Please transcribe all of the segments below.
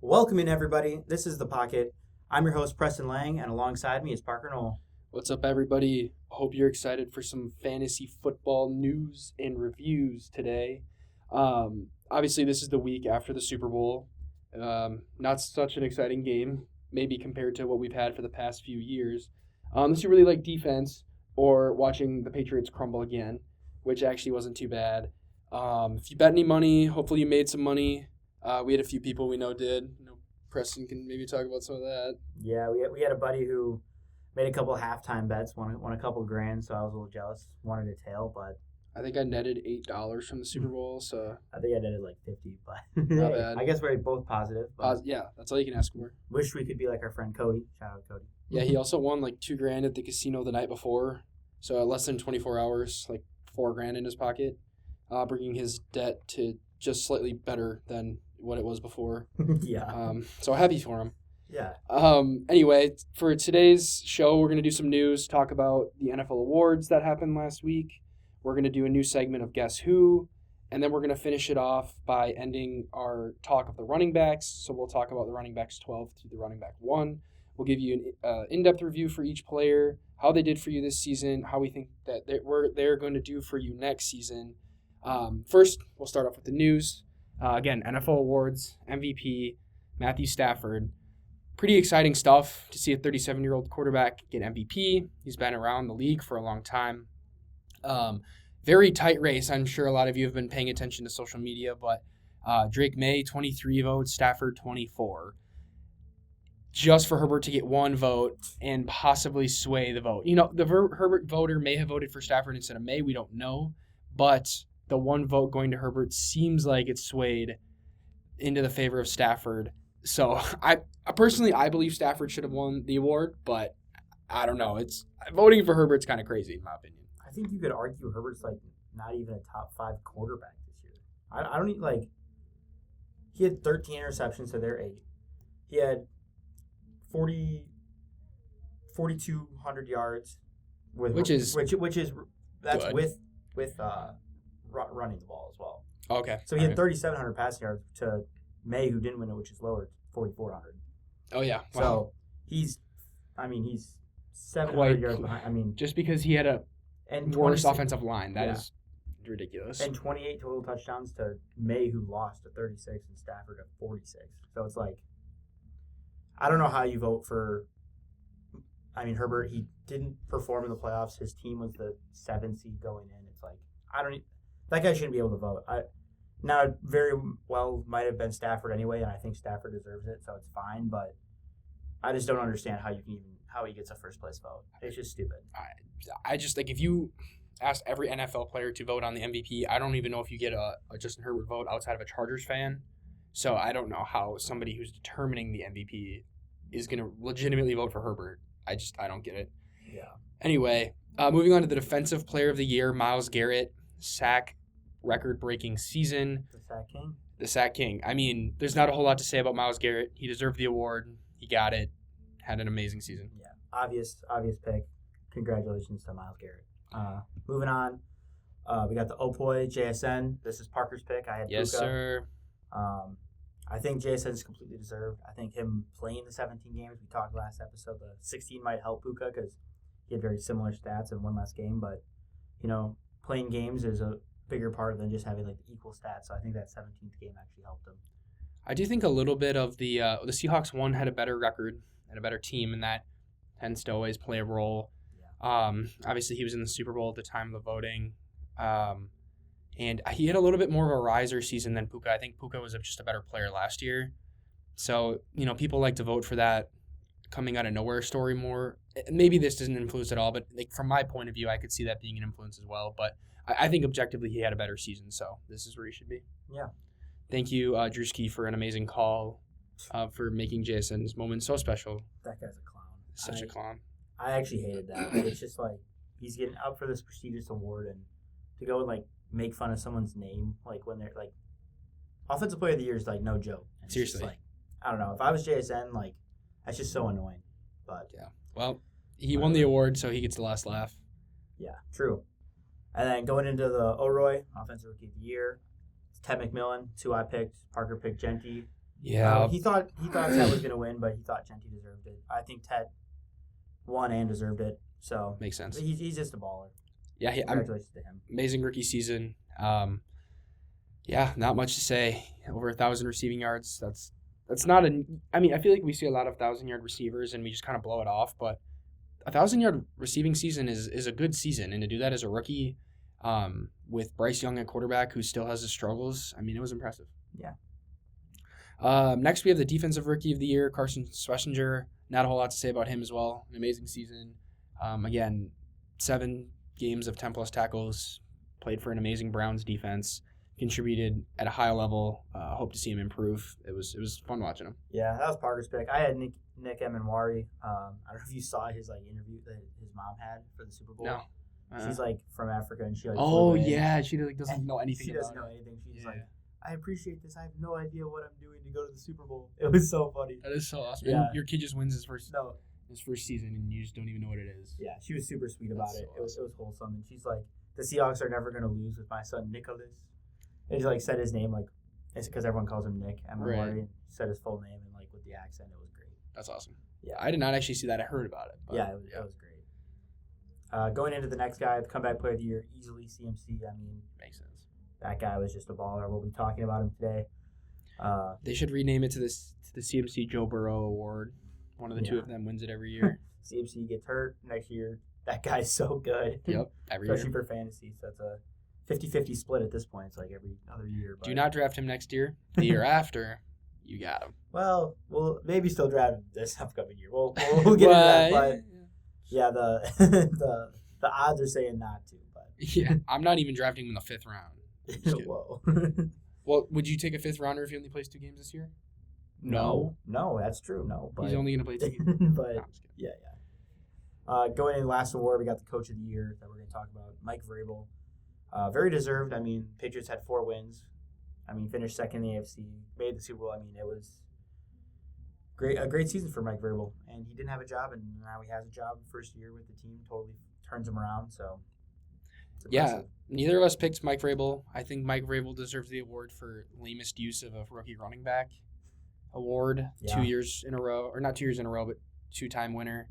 Welcome in, everybody. This is The Pocket. I'm your host, Preston Lang, and alongside me is Parker Knoll. What's up, everybody? Hope you're excited for some fantasy football news and reviews today. Obviously, this is the week after the Super Bowl. Not such an exciting game, maybe compared to what we've had for the past few years. Unless you really like defense or watching the Patriots crumble again, which actually wasn't too bad. If you bet any money, hopefully you made some money. We had a few people we know did. Preston can maybe talk about some of that. Yeah, we had a buddy who made a couple halftime bets, won a couple grand, so I was a little jealous. Wanted a tail, but I think I netted $8 from the Super Bowl, so I think I netted like 50, but not bad. I guess we're both positive. Yeah, that's all you can ask for. Wish we could be like our friend Cody. Shout out Cody. Yeah, he also won like $2,000 at the casino the night before, so less than 24 hours, like $4,000 in his pocket, bringing his debt to just slightly better than what it was before. Yeah. So happy for him. Yeah. Anyway, for today's show, we're going to do some news, talk about the NFL awards that happened last week. We're going to do a new segment of Guess Who, and then we're going to finish it off by ending our talk of the running backs. So we'll talk about the running backs 12 through the running back 1. We'll give you an in-depth review for each player, how they did for you this season, how we think that they're going to do for you next season. First, we'll start off with the news. Again, NFL awards, MVP, Matthew Stafford. Pretty exciting stuff to see a 37-year-old quarterback get MVP. He's been around the league for a long time. Very tight race. I'm sure a lot of you have been paying attention to social media, but Drake May, 23 votes, Stafford, 24. Just for Herbert to get 1 vote and possibly sway the vote. You know, the Herbert voter may have voted for Stafford instead of May. We don't know. But the 1 vote going to Herbert seems like it's swayed into the favor of Stafford. So I personally believe Stafford should have won the award, but I don't know. It's voting for Herbert's kind of crazy in my opinion. I think you could argue Herbert's like not even a top 5 quarterback this year. I don't need like he had 13 interceptions to their 8. He had 4,200 yards which is that's good. with running the ball as well. Okay. So he had 3,700 passing yards to May, who didn't win it, which is lower, 4,400. Oh yeah. Wow. So he's 700 yards behind. I mean, just because he had a worse offensive line, that is ridiculous. And 28 total touchdowns to May, who lost to 36, and Stafford at 46. So it's like, I don't know how you vote for. I mean, Herbert, he didn't perform in the playoffs. His team was the 7th seed going in. It's like, that guy shouldn't be able to vote. Now, it very well might have been Stafford anyway, and I think Stafford deserves it, so it's fine. But I just don't understand how he gets a first place vote. It's just stupid. I just think if you ask every NFL player to vote on the MVP, I don't even know if you get a Justin Herbert vote outside of a Chargers fan. So I don't know how somebody who's determining the MVP is going to legitimately vote for Herbert. I don't get it. Yeah. Anyway, moving on to the Defensive Player of the Year, Myles Garrett, sack record-breaking season. The sack king. I mean, there's not a whole lot to say about Myles Garrett. He deserved the award. He got it. Had an amazing season. Yeah, obvious pick. Congratulations to Myles Garrett. Moving on, we got the Opoy JSN. This is Parker's pick. I had yes, Puka. Sir. I think JSN is completely deserved. I think him playing the 17 games, we talked last episode, the 16 might help Puka because he had very similar stats in one less game. But, playing games is a bigger part than just having like the equal stats. So I think that 17th game actually helped him. I do think a little bit of the Seahawks had a better record and a better team, and that tends to always play a role. Yeah. Obviously, he was in the Super Bowl at the time of the voting. And he had a little bit more of a riser season than Puka. I think Puka was just a better player last year. So, people like to vote for that coming out of nowhere story more. Maybe this doesn't influence at all, but like from my point of view, I could see that being an influence as well. But I think objectively he had a better season, so this is where he should be. Yeah. Thank you, Drewski, for an amazing call, for making Jason's moment so special. That guy's a clown. Such a clown. I actually hated that. It's just like he's getting up for this prestigious award and to go and like make fun of someone's name, like when they're like offensive player of the year is like no joke. And seriously, like I don't know. If I was JSN, like that's just so annoying. But yeah, well, he won the award, so he gets the last laugh. Yeah, true. And then going into the O'Roy Offensive Rookie of the Year, it's Ted McMillan. It's who I picked. Parker picked Jeanty. Yeah. He thought Tet was going to win, but he thought Jeanty deserved it. I think Tet won and deserved it. So Makes sense. He's just a baller. Yeah, Congratulations to him. Amazing rookie season. Yeah, not much to say. Over 1,000 receiving yards. That's not I feel like we see a lot of 1,000-yard receivers and we just kind of blow it off, but a 1,000-yard receiving season is a good season, and to do that as a rookie, with Bryce Young at quarterback who still has his struggles, it was impressive. Yeah. Next, we have the defensive rookie of the year, Carson Schlesinger. Not a whole lot to say about him as well. An amazing season. Again, 7 games of 10-plus tackles, played for an amazing Browns defense, contributed at a high level. Hope to see him improve. It was fun watching him. Yeah, that was Parker's pick. I had Nick Emanwari. I don't know if you saw his interview that his mom had for the Super Bowl. No. She's from Africa, and she Oh flew in. Yeah, she doesn't know anything. She doesn't know anything. She's like, I appreciate this. I have no idea what I'm doing to go to the Super Bowl. It was so funny. That is so awesome. Yeah. And your kid just wins his first season, and you just don't even know what it is. Yeah, she was super sweet about it. So It was wholesome, and she's like, the Seahawks are never going to lose with my son Nicholas. And she said his name it's because everyone calls him Nick Emanwari. Right. And said his full name and with the accent, it was great. That's awesome. Yeah, I did not actually see that. I heard about it. But it was great. Going into the next guy, the comeback player of the year, easily CMC. Makes sense. That guy was just a baller. We'll be talking about him today. They should rename it to the CMC Joe Burrow Award. One of the two of them wins it every year. CMC gets hurt next year. That guy's so good. Yep, every year. Especially for fantasy. So it's a 50-50 split at this point. It's every other year. But... Do not draft him next year. The year after, you got him. Well, we'll maybe still draft him this upcoming year. We'll get into that. But yeah, the odds are saying not to. But yeah, I'm not even drafting him in the 5th round. Whoa. Well, would you take a 5th rounder if he only plays 2 games this year? No, that's true. No, but he's only going to play 2 games. But no, yeah. Going in last award, we got the Coach of the Year that we're going to talk about, Mike Vrabel. Very deserved. Patriots had 4 wins. Finished second in the AFC, made the Super Bowl. It was a great season for Mike Vrabel, and he didn't have a job, and now he has a job first year with the team. Totally turns him around. So yeah, neither of us picked Mike Vrabel. I think Mike Vrabel deserves the award for lamest use of a rookie running back award. Yeah. 2 years in a row, or not 2 years in a row, but 2-time winner.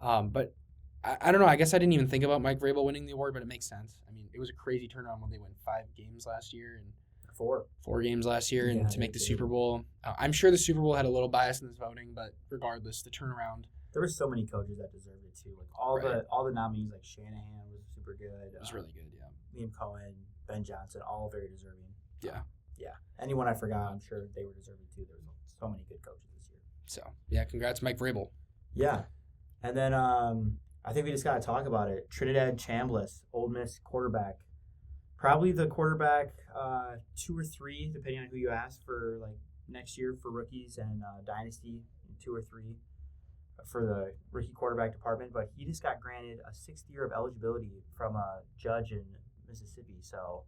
But I don't know. I guess I didn't even think about Mike Vrabel winning the award, but it makes sense. It was a crazy turnaround when they won 5 games last year and 4 games last year, and to make the Super Bowl. I'm sure the Super Bowl had a little bias in this voting, but regardless, the turnaround. There were so many coaches that deserved it too. All the nominees, Shanahan was super good. It was really good. Yeah. Liam Cohen, Ben Johnson, all very deserving. Yeah. Yeah. Anyone I forgot, I'm sure they were deserving too. There was so many good coaches this year. So yeah, congrats, Mike Vrabel. Yeah, and then I think we just got to talk about it. Trinidad Chambliss, Ole Miss quarterback. Probably the quarterback 2 or 3, depending on who you ask, for next year for rookies and dynasty, 2 or 3 for the rookie quarterback department. But he just got granted a 6th year of eligibility from a judge in Mississippi. So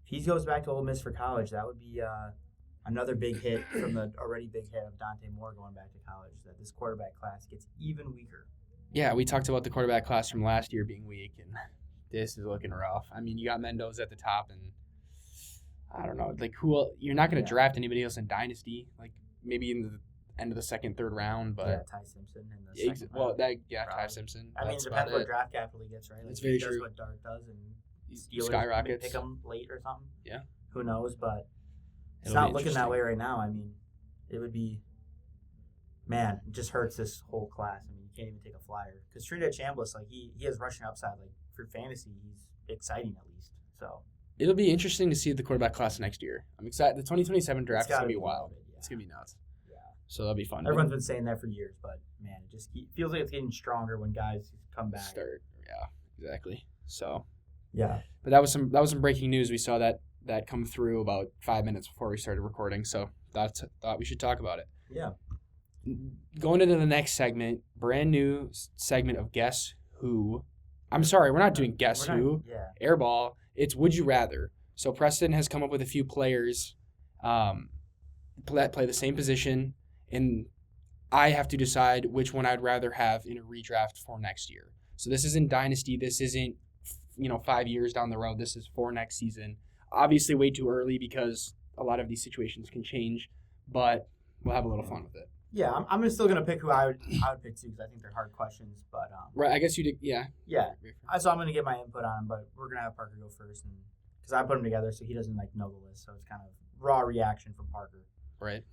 if he goes back to Ole Miss for college, that would be another big hit from the already big hit of Dante Moore going back to college. That this quarterback class gets even weaker. Yeah, we talked about the quarterback class from last year being weak, and this is looking rough. You got Mendoza at the top, and I don't know, you're not going to draft anybody else in Dynasty, maybe in the end of the 2nd, 3rd round, but Ty Simpson in the 2nd round. Ty Simpson. It depends what draft capital he gets, right? That's very true. true. What Dart does, and Steelers skyrockets. Pick him late or something. Yeah. Who knows? But it's It'll not looking that way right now. It would be. Man, it just hurts this whole class. You can't even take a flyer because Trinidad Chambliss, he has rushing upside. For fantasy, he's exciting at least. So it'll be interesting to see the quarterback class next year. I'm excited. The 2027 draft is gonna be wild. Yeah. It's gonna be nuts. Yeah. So that'll be fun. Everyone's been saying that for years, but man, it just feels like it's getting stronger when guys come back. Yeah, exactly. So yeah. But that was some breaking news. We saw that come through about 5 minutes before we started recording. So thought we should talk about it. Yeah. Going into the next segment, brand new segment of Guess Who. I'm sorry, we're not doing Guess Who. Yeah. Airball. It's Would You Rather. So Preston has come up with a few players that play the same position, and I have to decide which one I'd rather have in a redraft for next year. So this isn't Dynasty. This isn't 5 years down the road. This is for next season. Obviously way too early because a lot of these situations can change, but We'll have a little fun with it. Yeah, I'm still gonna pick who I would pick too, because I think they're hard questions. But Right, I guess you did. Yeah. yeah. So I'm gonna get my input on them, but we're gonna have Parker go first, and because I put them together, so he doesn't know the list, so it's kind of raw reaction from Parker. Right.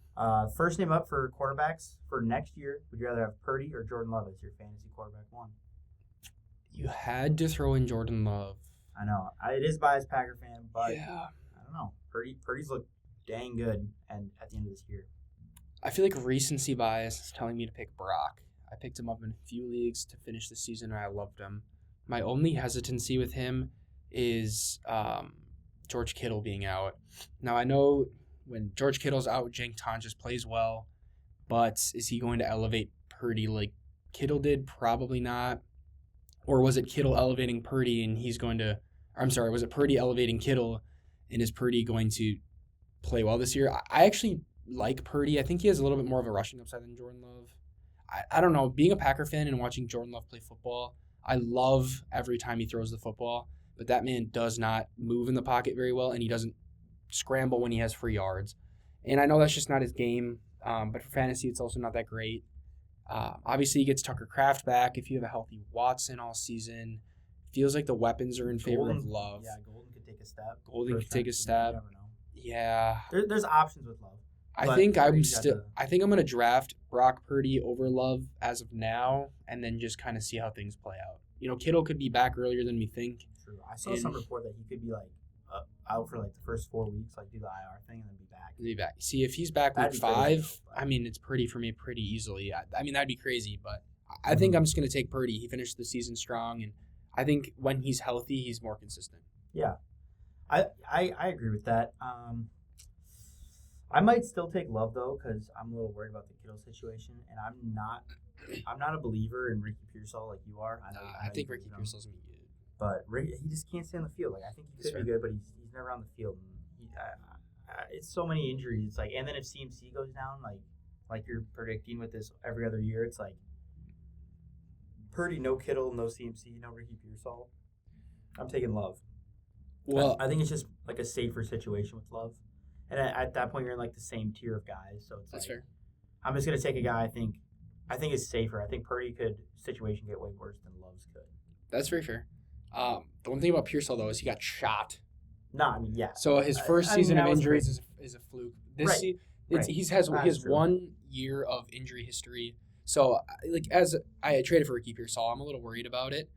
First name up for quarterbacks for next year. Would you rather have Purdy or Jordan Love as your fantasy quarterback one? You had to throw in Jordan Love. I know it is biased Packer fan, but Yeah. I don't know. Purdy's looked dang good, and at the end of this year. I feel like recency bias is telling me to pick Brock. I picked him up in a few leagues to finish the season, and I loved him. My only hesitancy with him is George Kittle being out. Now, I know when George Kittle's out, Jonathon just plays well, but is he going to elevate Purdy like Kittle did? Probably not. Or was it Kittle elevating Purdy and he's going to – I'm sorry, was it Purdy elevating Kittle and is Purdy going to play well this year? I actually like Purdy. I think he has a little bit more of a rushing upside than Jordan Love. I don't know. Being a Packer fan and watching Jordan Love play football, I love every time he throws the football, but that man does not move in the pocket very well, and he doesn't scramble when he has free yards. And I know that's just not his game, but for fantasy, it's also not that great. Obviously, he gets Tucker Kraft back. If you have a healthy Watson all season, feels like the weapons are in favor of Love. Yeah, Golden could take a step. Golden could take a step. You never know. Yeah. There's options with Love. I think I'm going to draft Brock Purdy over Love as of now, and then just kind of see how things play out. Kittle could be back earlier than we think. True. I saw some report that he could be out for the first 4 weeks, do the IR thing, and then be back. See, if he's back week 5, crazy, I mean, it's Purdy for me pretty easily. I mean, that'd be crazy, but I think I'm just going to take Purdy. He finished the season strong, and I think when he's healthy, he's more consistent. Yeah, I agree with that. I might still take Love though, because I'm a little worried about the Kittle situation, and I'm not a believer in Ricky Pearsall like you are. I think Ricky Pearsall's gonna be good, but he just can't stay on the field. I think he could be good, but he's never on the field. It's so many injuries. It's and then if CMC goes down, like you're predicting with this every other year, it's Purdy, no Kittle, no CMC, no Ricky Pearsall. I'm taking Love. Well, I think it's just a safer situation with Love. And at that point, you're in the same tier of guys, so it's that's fair. I'm just gonna take a guy I think is safer. I think Purdy situation get way worse than Love's could. That's very fair. The one thing about Pearsall though is he got shot. No, I mean yeah. So his first season of injuries is a fluke. He has 1 year of injury history. So as I traded for Ricky Pearsall, I'm a little worried about it,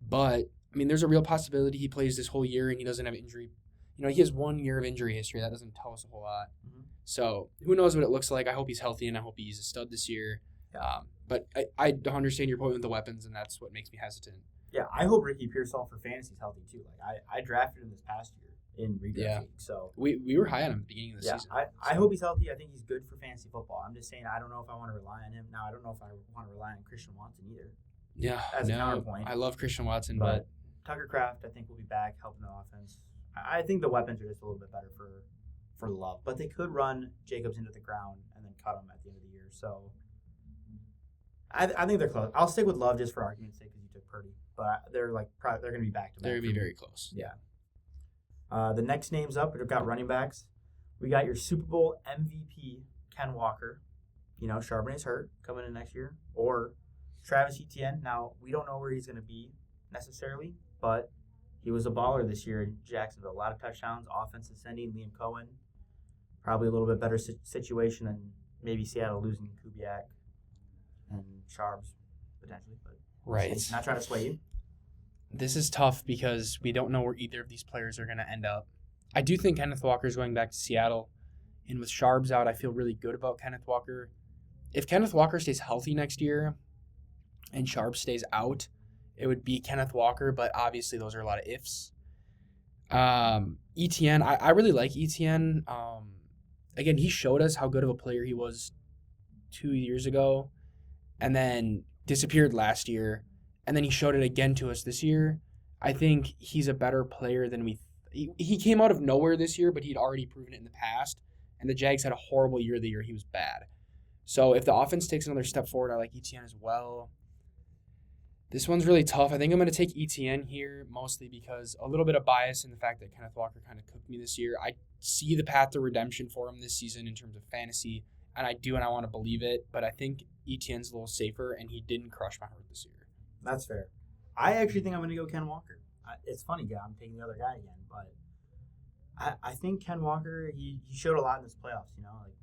but I mean there's a real possibility he plays this whole year and he doesn't have injury. He has 1 year of injury history. That doesn't tell us a whole lot. Mm-hmm. So who knows what it looks like. I hope he's healthy, and I hope he's a stud this year. Yeah. But I understand your point with the weapons, and that's what makes me hesitant. Yeah, I hope Ricky Pearsall for fantasy is healthy, too. I drafted him this past year in redraft league. So we were high on him at the beginning of the season. I hope he's healthy. I think he's good for fantasy football. I'm just saying I don't know if I want to rely on him. Now, I don't know if I want to rely on Christian Watson either. Yeah, as a counterpoint. I love Christian Watson, but Tucker Kraft, I think, will be back helping the offense. I think the weapons are just a little bit better for Love, but they could run Jacobs into the ground and then cut him at the end of the year. So I think they're close. I'll stick with Love just for argument's sake because you took Purdy, but they're going to be back to back. They're going to be very close. Yeah. The next names up, we've got running backs. We got your Super Bowl MVP Ken Walker. Charbonnet's hurt coming in next year, or Travis Etienne. Now we don't know where he's going to be necessarily, but he was a baller this year in Jacksonville. A lot of touchdowns, offense ascending. Liam Cohen, probably a little bit better situation than maybe Seattle losing Kubiak and Sharps potentially. But right, not trying to sway you. This is tough because we don't know where either of these players are going to end up. I do think Kenneth Walker's going back to Seattle, and with Sharps out, I feel really good about Kenneth Walker. If Kenneth Walker stays healthy next year and Sharps stays out, it would be Kenneth Walker, but obviously those are a lot of ifs. Etienne, I really like Etienne. Again, he showed us how good of a player he was 2 years ago and then disappeared last year, and then he showed it again to us this year. I think he's a better player than he came out of nowhere this year, but he'd already proven it in the past, and the Jags had a horrible year the year he was bad. So if the offense takes another step forward, I like Etienne as well. This one's really tough. I think I'm going to take Etienne here, mostly because a little bit of bias in the fact that Kenneth Walker kind of cooked me this year. I see the path to redemption for him this season in terms of fantasy. and I want to believe it, but I think Etienne's a little safer, and he didn't crush my heart this year. That's fair. I actually think I'm going to go Ken Walker. It's funny, guy. I'm taking the other guy again, but I think Ken Walker, he showed a lot in this playoffs, Like,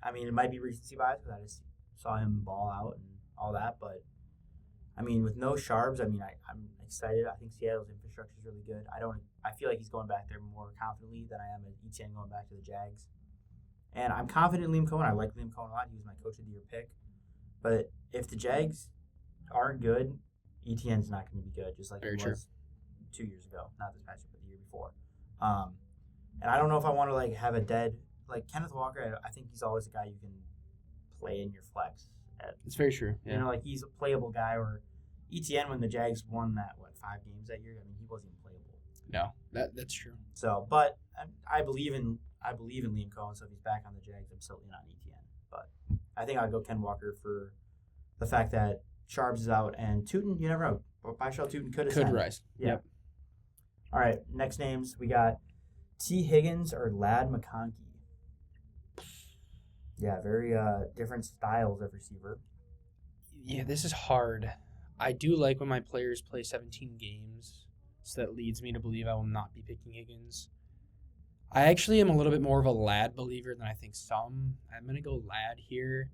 I mean, it might be recency bias because I just saw him ball out and all that, but I mean, with no Sharps, I mean, I'm excited. I think Seattle's infrastructure is really good. I feel like he's going back there more confidently than I am at Etienne going back to the Jags. And I'm confident in Liam Cohen. I like Liam Cohen a lot. He was my coach of the year pick. But if the Jags aren't good, Etienne's not going to be good, just like he was 2 years ago. Not this past year, but the year before. And I don't know if I want to like have a dead like Kenneth Walker. I think he's always a guy you can play in your flex. It's very true. Yeah. Like he's a playable guy. Or Etienne, when the Jags won that 5 games that year, I mean he wasn't even playable. No, that's true. So, but I believe in Liam Cohen. So if he's back on the Jags, I'm still in on Etienne. But I think I'll go Ken Walker for the fact that Sharps is out and Tootin. You never know. Byshell Tootin could rise. Yeah. Yep. All right. Next names we got T. Higgins or Ladd McConkey. Yeah, very different styles of receiver. Yeah, this is hard. I do like when my players play 17 games, so that leads me to believe I will not be picking Higgins. I actually am a little bit more of a Ladd believer than I think some. I'm going to go Ladd here.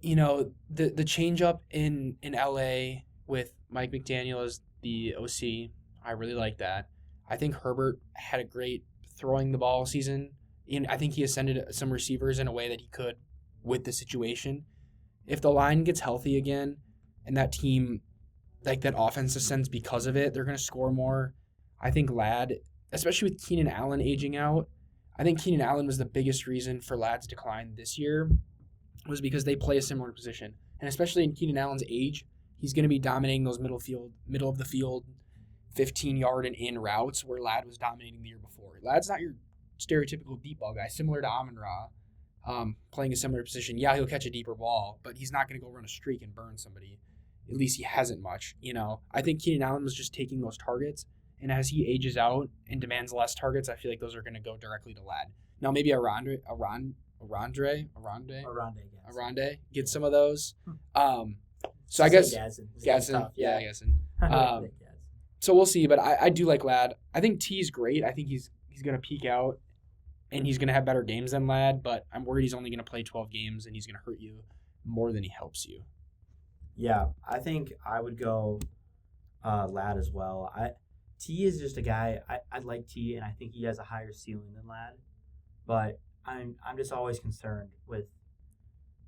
The change up in LA with Mike McDaniel as the OC, I really like that. I think Herbert had a great throwing the ball season. I think he ascended some receivers in a way that he could with the situation. If the line gets healthy again and that team, like that offense ascends because of it, they're going to score more. I think Ladd, especially with Keenan Allen aging out, I think Keenan Allen was the biggest reason for Ladd's decline this year was because they play a similar position. And especially in Keenan Allen's age, he's going to be dominating those middle of the field, 15-yard and in routes where Ladd was dominating the year before. Ladd's not your stereotypical deep ball guy, similar to Amon-Ra, playing a similar position. Yeah, he'll catch a deeper ball, but he's not going to go run a streak and burn somebody. At least he hasn't much, I think Keenan Allen was just taking those targets, and as he ages out and demands less targets, I feel like those are going to go directly to Ladd. Now maybe Arande get some of those. So I guess Gasson. Yeah, Gasson. So we'll see, but I do like Ladd. I think T's great. I think he's going to peak out, and he's going to have better games than Ladd, but I'm worried he's only going to play 12 games, and he's going to hurt you more than he helps you. Yeah, I think I would go Ladd as well. T is just a guy, I like T, and I think he has a higher ceiling than Ladd, but I'm just always concerned with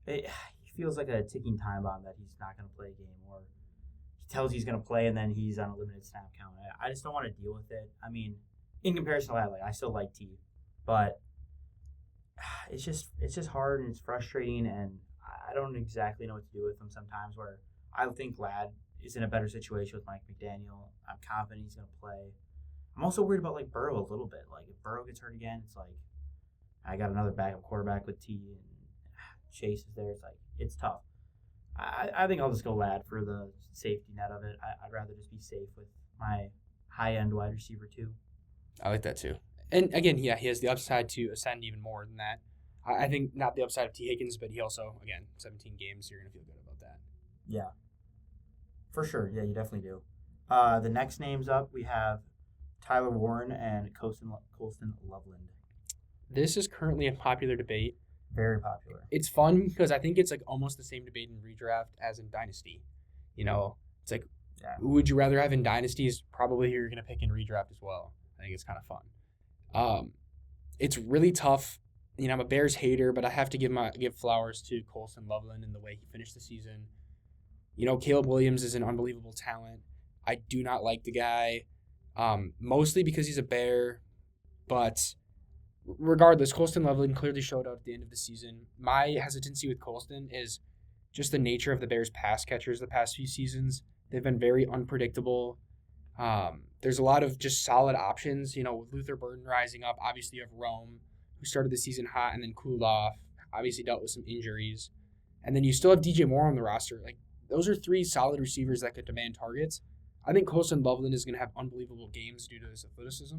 it. He feels like a ticking time bomb that he's not going to play a game, or he tells he's going to play and then he's on a limited snap count. I just don't want to deal with it. I mean, in comparison to Ladd, I still like T, but it's just hard and it's frustrating, and I don't exactly know what to do with him sometimes. Where I think Ladd is in a better situation with Mike McDaniel. I'm confident he's going to play. I'm also worried about Burrow a little bit. If Burrow gets hurt again, it's I got another backup quarterback with T, and Chase is there. It's tough. I think I'll just go Ladd for the safety net of it. I'd rather just be safe with my high-end wide receiver too. I like that too. And again, yeah, he has the upside to ascend even more than that. I think not the upside of T. Higgins, but he also, again, 17 games, you're going to feel good about that. Yeah. For sure. Yeah, you definitely do. The next names up, we have Tyler Warren and Colston Loveland. This is currently a popular debate. Very popular. It's fun because I think it's almost the same debate in redraft as in Dynasty. It's Would you rather have in Dynasty is probably who you're going to pick in redraft as well. I think it's kind of fun. It's really tough. I'm a Bears hater, but I have to give flowers to Colston Loveland and the way he finished the season. Caleb Williams is an unbelievable talent. I do not like the guy, mostly because he's a Bear, but regardless, Colston Loveland clearly showed out at the end of the season. My hesitancy with Colston is just the nature of the Bears' pass catchers the past few seasons. They've been very unpredictable. There's a lot of just solid options. With Luther Burden rising up, obviously you have Rome, who started the season hot and then cooled off, obviously dealt with some injuries. And then you still have DJ Moore on the roster. Those are 3 solid receivers that could demand targets. I think Colston Loveland is going to have unbelievable games due to his athleticism.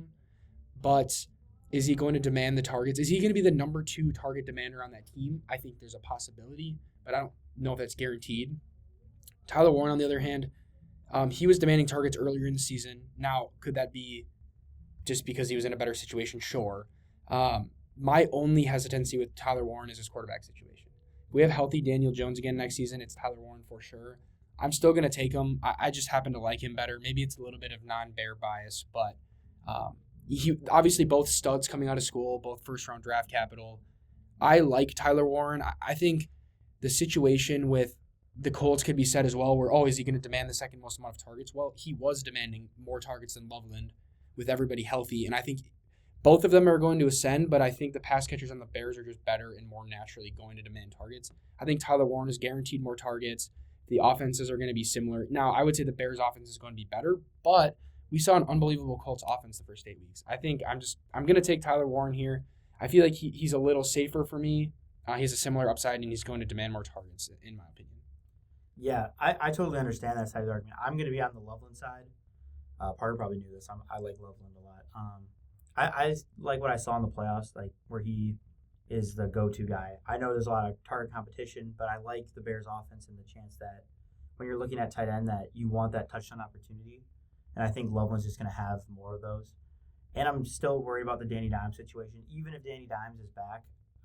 But Is he going to demand the targets? Is he going to be the number 2 target demander on that team? I think there's a possibility, but I don't know if that's guaranteed. Tyler Warren, on the other hand, he was demanding targets earlier in the season. Now, could that be just because he was in a better situation? Sure. My only hesitancy with Tyler Warren is his quarterback situation. If we have healthy Daniel Jones again next season, it's Tyler Warren for sure. I'm still going to take him. I just happen to like him better. Maybe it's a little bit of non-Bear bias, but he obviously both studs coming out of school, both first-round draft capital. I like Tyler Warren. I think the situation with the Colts could be said as well, where, is he going to demand the second most amount of targets? Well, he was demanding more targets than Loveland with everybody healthy, and I think both of them are going to ascend, but I think the pass catchers on the Bears are just better and more naturally going to demand targets. I think Tyler Warren is guaranteed more targets. The offenses are going to be similar. Now, I would say the Bears' offense is going to be better, but we saw an unbelievable Colts offense the first 8 weeks. I think I'm going to take Tyler Warren here. I feel like he's a little safer for me. He has a similar upside, and he's going to demand more targets, in my opinion. Yeah, I totally understand that side of the argument. I'm going to be on the Loveland side. Parker probably knew this. I like Loveland a lot. I like what I saw in the playoffs, like where he is the go-to guy. I know there's a lot of target competition, but I like the Bears' offense and the chance that when you're looking at tight end that you want that touchdown opportunity. And I think Loveland's just going to have more of those. And I'm still worried about the Danny Dimes situation. Even if Danny Dimes is back,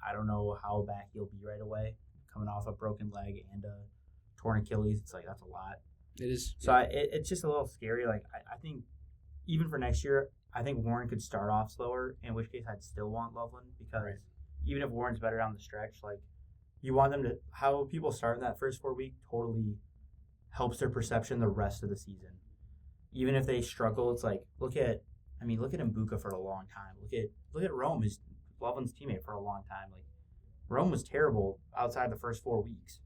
I don't know how back he'll be right away. Coming off a broken leg and a torn Achilles, it's like that's a lot. It is. So yeah. It's just a little scary. Like I think even for next year, I think Warren could start off slower, in which case I'd still want Loveland because even if Warren's better down the stretch, like you want them to – how people start in that first 4 week totally helps their perception the rest of the season. Even if they struggle, it's like look at Mbuka for a long time. Look at Rome, his Loveland's teammate for a long time. Like Rome was terrible outside the first 4 weeks,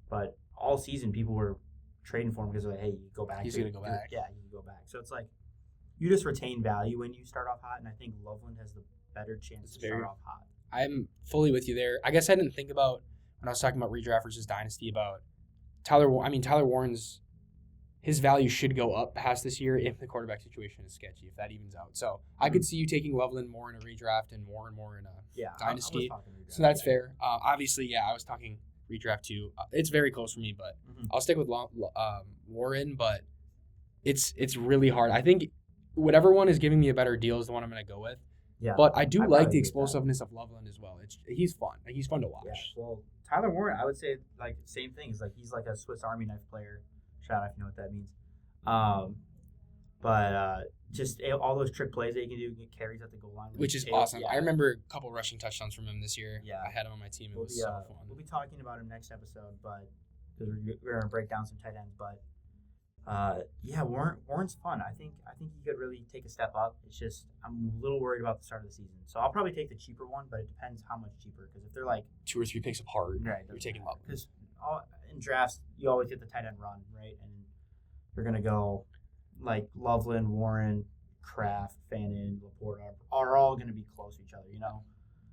but all season people were trading for him because they're like, hey, you go back. He's going to go back. Yeah, you can go back. So it's like you just retain value when you start off hot, and I think Loveland has the better chance to start off hot. I'm fully with you there. I guess I didn't think about when I was talking about redraft versus dynasty about Tyler Warren's his value should go up past this year if the quarterback situation is sketchy, if that evens out. So I could see you taking Loveland more in a redraft and Warren more in a dynasty. So that's fair. Obviously, I was talking redraft too. It's very close for me, but I'll stick with Warren. But it's really hard. I think whatever one is giving me a better deal is the one I'm going to go with. Yeah, but I do like the explosiveness of Loveland as well. He's fun. Like, he's fun to watch. Yeah, well, Tyler Warren, I would say like same thing. He's like a Swiss Army knife player. Shout out if you know what that means. But just all those trick plays that he can do, get carries at the goal line, which is awesome. Yeah. I remember a couple rushing touczones from him this year. Yeah, I had him on my team. It was so fun. We'll be talking about him next episode, but because we're gonna break down some tight ends. But Warren's fun. I think he could really take a step up. It's just I'm a little worried about the start of the season, so I'll probably take the cheaper one, but it depends how much cheaper. Because if they're like 2 or 3 picks apart, right, you're taking Loveland. Because in drafts you always get the tight end run, right? And you're gonna go like Loveland, Warren, Kraft, Fannin, Laporte are all gonna be close to each other, you know.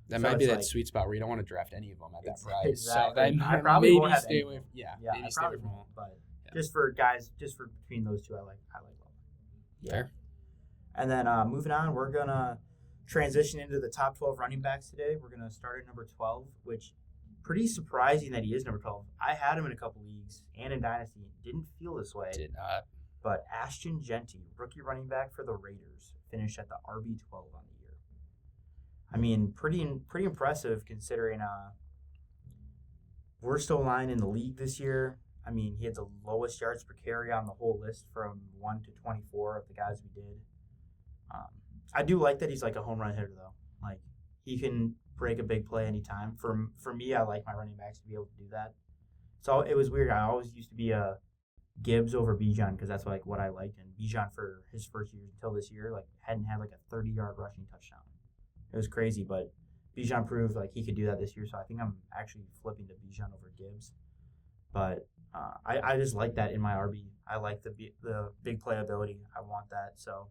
That might be that sweet spot where you don't want to draft any of them at that price. Exactly. So that I probably maybe won't have stay away. Maybe stay away from all. But just for between those two, I like Loveland. Yeah. Fair. And then moving on, we're gonna transition into the top 12 running backs today. We're gonna start at number 12, which pretty surprising that he is number 12. I had him in a couple leagues and in Dynasty. Didn't feel this way. Did not. But Ashton Jeanty, rookie running back for the Raiders, finished at the RB12 on the year. I mean, pretty impressive considering worst O-line in the league this year. I mean, he had the lowest yards per carry on the whole list from 1 to 24 of the guys we did. I do like that he's like a home run hitter, though. Like, he can break a big play anytime. For me, I like my running backs to be able to do that. So it was weird. I always used to be a Gibbs over Bijan because that's like what I liked. And Bijan for his first year until this year, like hadn't had like a 30-yard rushing touchdown. It was crazy, but Bijan proved like he could do that this year. So I think I'm actually flipping to Bijan over Gibbs. But I just like that in my RB. I like the big playability. I want that. So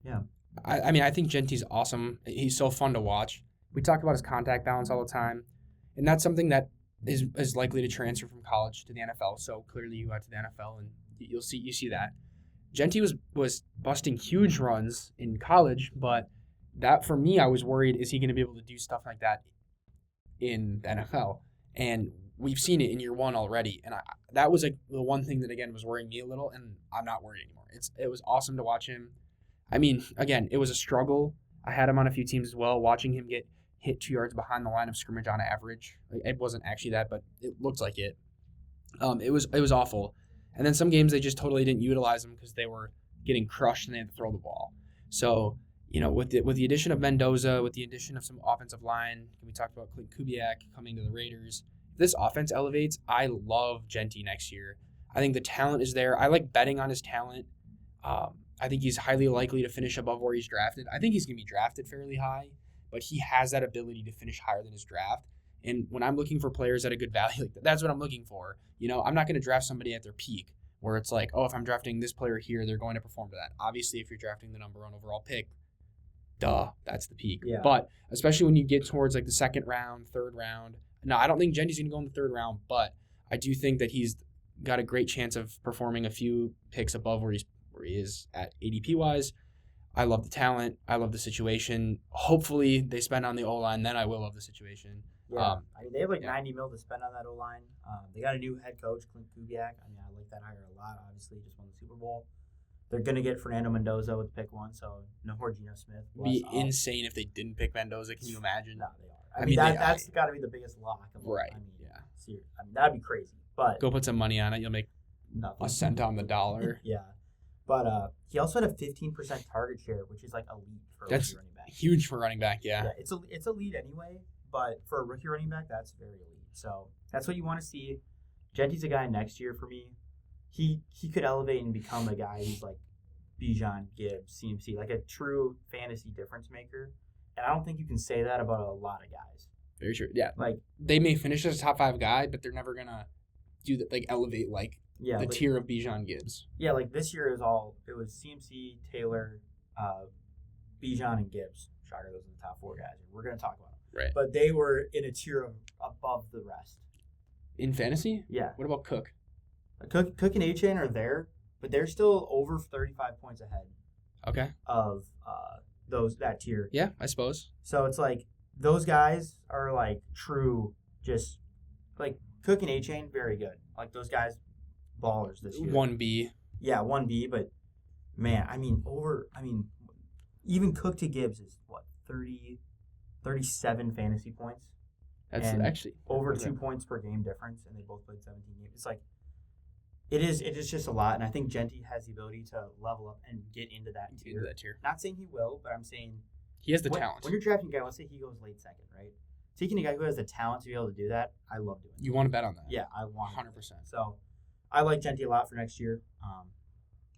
yeah. I mean, I think Jeanty's awesome. He's so fun to watch. We talk about his contact balance all the time, and that's something that is likely to transfer from college to the NFL. So clearly you got to the NFL, and you see that. Jeanty was busting huge runs in college, but that for me, I was worried, is he going to be able to do stuff like that in the NFL? And we've seen it in year one already. And that was the one thing that, again, was worrying me a little, and I'm not worried anymore. It was awesome to watch him. I mean, again, it was a struggle. I had him on a few teams as well, watching him get hit 2 yards behind the line of scrimmage on average. It wasn't actually that, but it looked like it. It was awful. And then some games they just totally didn't utilize him because they were getting crushed and they had to throw the ball. So, with the addition of Mendoza, with the addition of some offensive line, we talked about Clint Kubiak coming to the Raiders. If this offense elevates, I love Jeanty next year. I think the talent is there. I like betting on his talent. I think he's highly likely to finish above where he's drafted. I think he's going to be drafted fairly high, but he has that ability to finish higher than his draft. And when I'm looking for players at a good value, that's what I'm looking for. I'm not going to draft somebody at their peak where it's like, oh, if I'm drafting this player here, they're going to perform to that. Obviously, if you're drafting the number 1 overall pick, that's the peak. Yeah. But especially when you get towards like the second round, third round. No, I don't think Jeanty's going to go in the third round, but I do think that he's got a great chance of performing a few picks above where he is at ADP wise. I love the talent. I love the situation. Hopefully they spend on the O-line, then I will love the situation. Yeah, they have like $90 million to spend on that O-line. They got a new head coach, Clint Kubiak. I like that hire a lot. Obviously, just won the Super Bowl. They're going to get Fernando Mendoza with pick 1, so no more Geno Smith. It'd be insane if they didn't pick Mendoza. Can you imagine? No, they are. I mean, that's got to be the biggest lock. Right. Yeah. That'd be crazy. But go put some money on it. You'll make a cent on the dollar. Yeah. But he also had a 15% target share, which is like elite for a rookie running back. Huge for running back, yeah. It's elite anyway, but for a rookie running back, that's very elite. So that's what you want to see. Jeanty's a guy next year for me. He could elevate and become a guy who's like Bijan, Gibbs, CMC, like a true fantasy difference maker. And I don't think you can say that about a lot of guys. Very true. Yeah. Like they may finish as a top 5 guy, but they're never gonna do that, like elevate the tier of Bijan Gibbs. Yeah, like this year it was CMC, Taylor, Bijan, and Gibbs. Shocker, those are the top 4 guys. We're gonna talk about them. Right. But they were in a tier above the rest. In fantasy? Yeah. What about Cook? Cook and Achane are there, but they're still over 35 points ahead. Okay. Of that tier. Yeah, I suppose. So it's like those guys are like true, just like Cook and Achane, very good. Like those guys, ballers this year. 1B. Yeah, 1B, but man, even Cook to Gibbs is what, 37 fantasy points? That's and actually over 2 points per game difference, and they both played 17 games. It's like it is just a lot, and I think Jeanty has the ability to level up and get into that tier. Not saying he will, but I'm saying he has the talent. When you're drafting a guy, let's say he goes late second, right? Taking a guy who has the talent to be able to do that, I love doing it. You want to bet on that? Yeah, I want 100%. So I like Jeanty a lot for next year.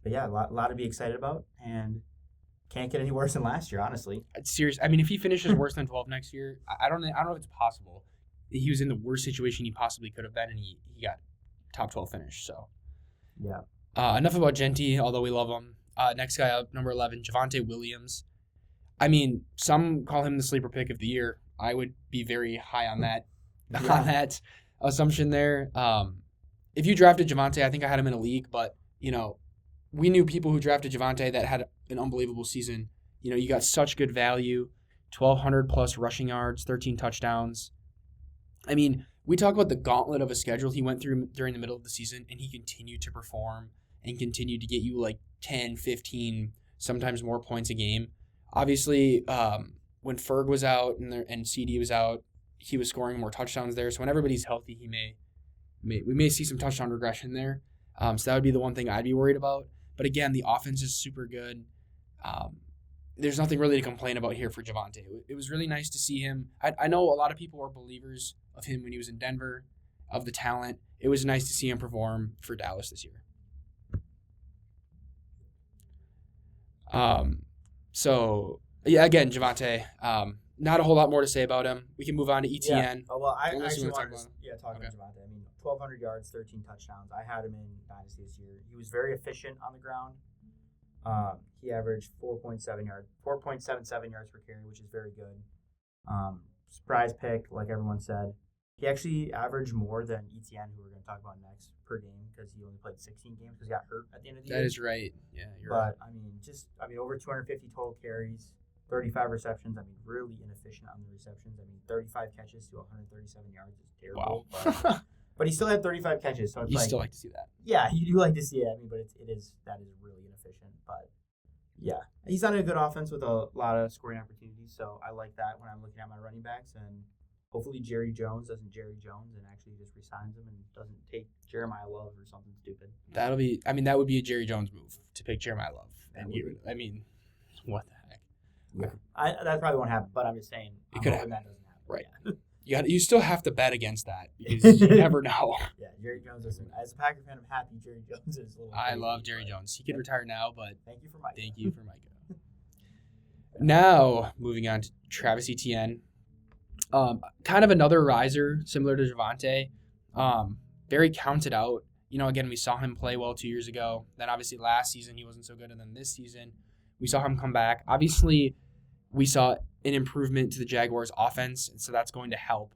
But yeah, a lot to be excited about, and can't get any worse than last year, honestly. It's serious. I mean, if he finishes worse than 12 next year, I don't know if it's possible. He was in the worst situation he possibly could have been, and he got top 12 finish. So yeah. Enough about Jeanty, although we love him. Next guy up, number 11, Javonte Williams. I mean, some call him the sleeper pick of the year. I would be very high on that on that assumption there. If you drafted Javonte, I think I had him in a league, but we knew people who drafted Javonte that had an unbelievable season. You got such good value, 1,200 plus rushing yards, 13 touchdowns. I mean, we talk about the gauntlet of a schedule he went through during the middle of the season, and he continued to perform and continued to get you like 10, 15, sometimes more points a game. Obviously, when Ferg was out and CD was out, he was scoring more touchdowns there. So when everybody's healthy, we may see some touchdown regression there. So that would be the one thing I'd be worried about. But again, the offense is super good. There's nothing really to complain about here for Javonte. It was really nice to see him. I know a lot of people were believers of him when he was in Denver, of the talent. It was nice to see him perform for Dallas this year. So, yeah, again, Javonte, not a whole lot more to say about him. We can move on to Etienne. Yeah. Oh, well, I actually wanted to talk about Javonte. I mean, 1,200 yards, 13 touchdowns. I had him in Dynasty this year. He was very efficient on the ground. He averaged 4.77 yards per carry, which is very good. Surprise pick, like everyone said. He actually averaged more than Etienne, who we're going to talk about next, per game because he only played 16 games because he got hurt at the end of the year. That is right. Yeah, you're right. But, I mean, over 250 total carries. 35 receptions. I mean, really inefficient on the receptions. I mean, 35 catches to 137 yards is terrible. Wow. But he still had 35 catches, so it's You still like to see that. Yeah, you do like to see it. I mean, but that is really inefficient. But yeah, he's on a good offense with a lot of scoring opportunities, so I like that when I'm looking at my running backs. And hopefully Jerry Jones doesn't Jerry Jones and actually just resigns him and doesn't take Jeremiah Love or something stupid. That would be a Jerry Jones move to pick Jeremiah Love. And what the heck? Yeah, that probably won't happen. But I'm just saying, It could happen. That doesn't happen. Right. Yeah. You still have to bet against that because you never know. Yeah, Jerry Jones is. As a Packer fan, I'm happy Jerry Jones is. I love Jerry Jones. He could retire now, but thank you for Micah. Thank you for Micah. Now, moving on to Travis Etienne. Kind of another riser, similar to Javonte. Very counted out. Again, we saw him play well 2 years ago. Then obviously last season he wasn't so good, and then this season we saw him come back. Obviously, we saw an improvement to the Jaguars' offense, and so that's going to help.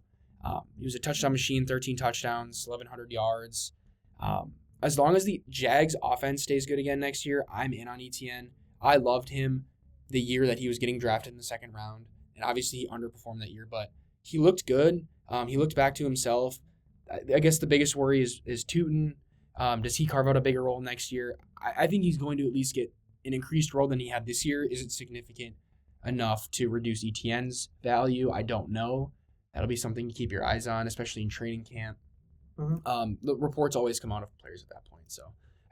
He was a touchdown machine, 13 touchdowns, 1,100 yards. As long as the Jags' offense stays good again next year, I'm in on Etienne. I loved him the year that he was getting drafted in the second round, and obviously he underperformed that year, but he looked good. He looked back to himself. I guess the biggest worry is Tootin. Does he carve out a bigger role next year? I think he's going to at least get an increased role than he had this year. Is it significant enough to reduce Etienne's value? I don't know. That'll be something to keep your eyes on, especially in training camp. Mm-hmm. The reports always come out of players at that point, so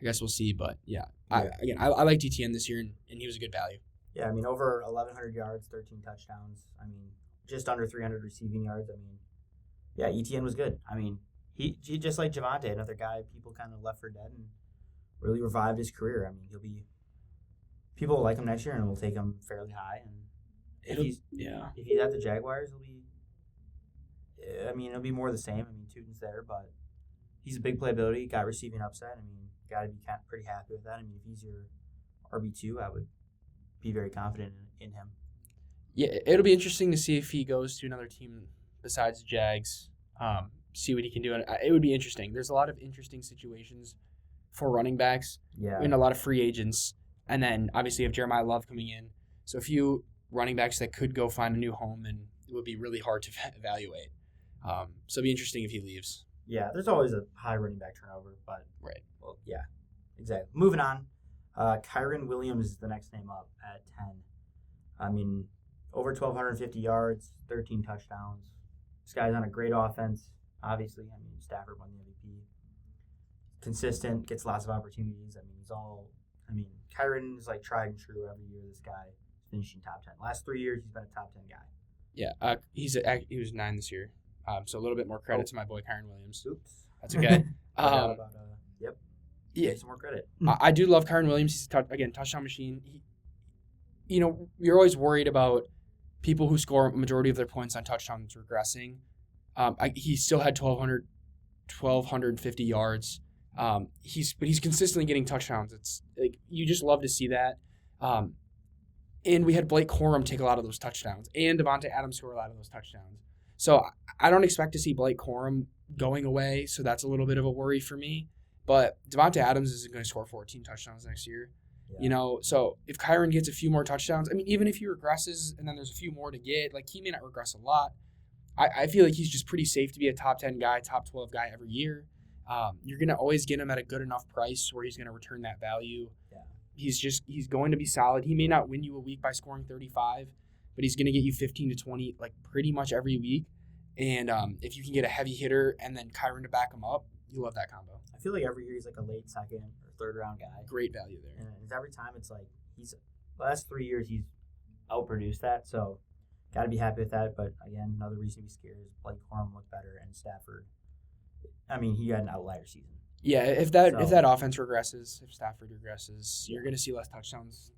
I guess we'll see. But yeah. I liked Etienne this year, and he was a good value. Yeah, I mean, over 1,100 yards, 13 touchdowns. I mean, just under 300 receiving yards. I mean, yeah, Etienne was good. I mean, he just like Javonte, another guy people kind of left for dead and really revived his career. I mean, people will like him next year, and we'll take him fairly high. And if he's at the Jaguars, it'll be more of the same. I mean, Tootin's there, but he's a big playability, got receiving upside. I mean, got to be pretty happy with that. I mean, if he's your RB2, I would be very confident in him. Yeah, it'll be interesting to see if he goes to another team besides the Jags. See what he can do. It would be interesting. There's a lot of interesting situations for running backs. Yeah. And a lot of free agents. And then, obviously, you have Jeremiah Love coming in. So a few running backs that could go find a new home, and it would be really hard to evaluate. So it'd be interesting if he leaves. Yeah, there's always a high running back turnover. But right. Well, yeah, exactly. Moving on. Kyren Williams is the next name up at 10. I mean, over 1,250 yards, 13 touchdowns. This guy's on a great offense. Obviously, I mean, Stafford won the MVP. Consistent, gets lots of opportunities. I mean, Kyren is like tried and true every year. This guy is finishing top 10. Last 3 years, he's been a top 10 guy. Yeah, he was 9 this year. So a little bit more credit to my boy Kyren Williams. Oops. That's okay. Yep. Yeah, some more credit. I do love Kyren Williams. He's touchdown machine. You're always worried about people who score a majority of their points on touchdowns regressing. He still had 1,250 yards. But he's consistently getting touchdowns. It's like you just love to see that. And we had Blake Corum take a lot of those touchdowns, and Devontae Adams score a lot of those touchdowns. So I don't expect to see Blake Corum going away. So that's a little bit of a worry for me. But Devontae Adams isn't going to score 14 touchdowns next year. Yeah. So if Kyren gets a few more touchdowns, I mean, even if he regresses and then there's a few more to get, like he may not regress a lot. I feel like he's just pretty safe to be a top 10 guy, top 12 guy every year. You're going to always get him at a good enough price where he's going to return that value. Yeah. He's going to be solid. He may not win you a week by scoring 35, but he's going to get you 15 to 20 like pretty much every week. And if you can get a heavy hitter and then Kyren to back him up, you love that combo. I feel like every year he's like a late second or third round guy. Great value there. And every time it's like the last 3 years he's outproduced that, so got to be happy with that. But again, another reason to be scared is Blake Corum looked better, and Stafford. I mean, he had an outlier season. Yeah, if that offense regresses, if Stafford regresses, you're going to see less touchdowns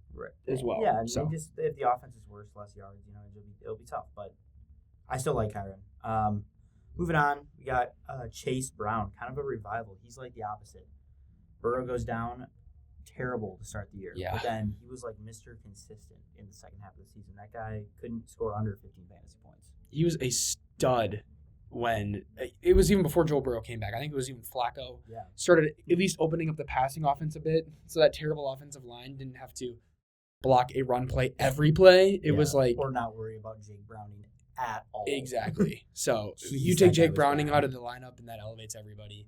as well. Yeah, and just if the offense is worse, less yards, it'll be tough. But I still like Kyren. Moving on, we got Chase Brown, kind of a revival. He's like the opposite. Burrow goes down, terrible to start the year. Yeah. But then he was like Mr. Consistent in the second half of the season. That guy couldn't score under 15 fantasy points. He was a stud when it was even before Joe Burrow came back. I think it was even Flacco started at least opening up the passing offense a bit, so that terrible offensive line didn't have to block a run play every play. It was like or not worry about Jake Browning at all. Exactly. So you That take guy Jake was Browning bad. out of the lineup, and that elevates everybody.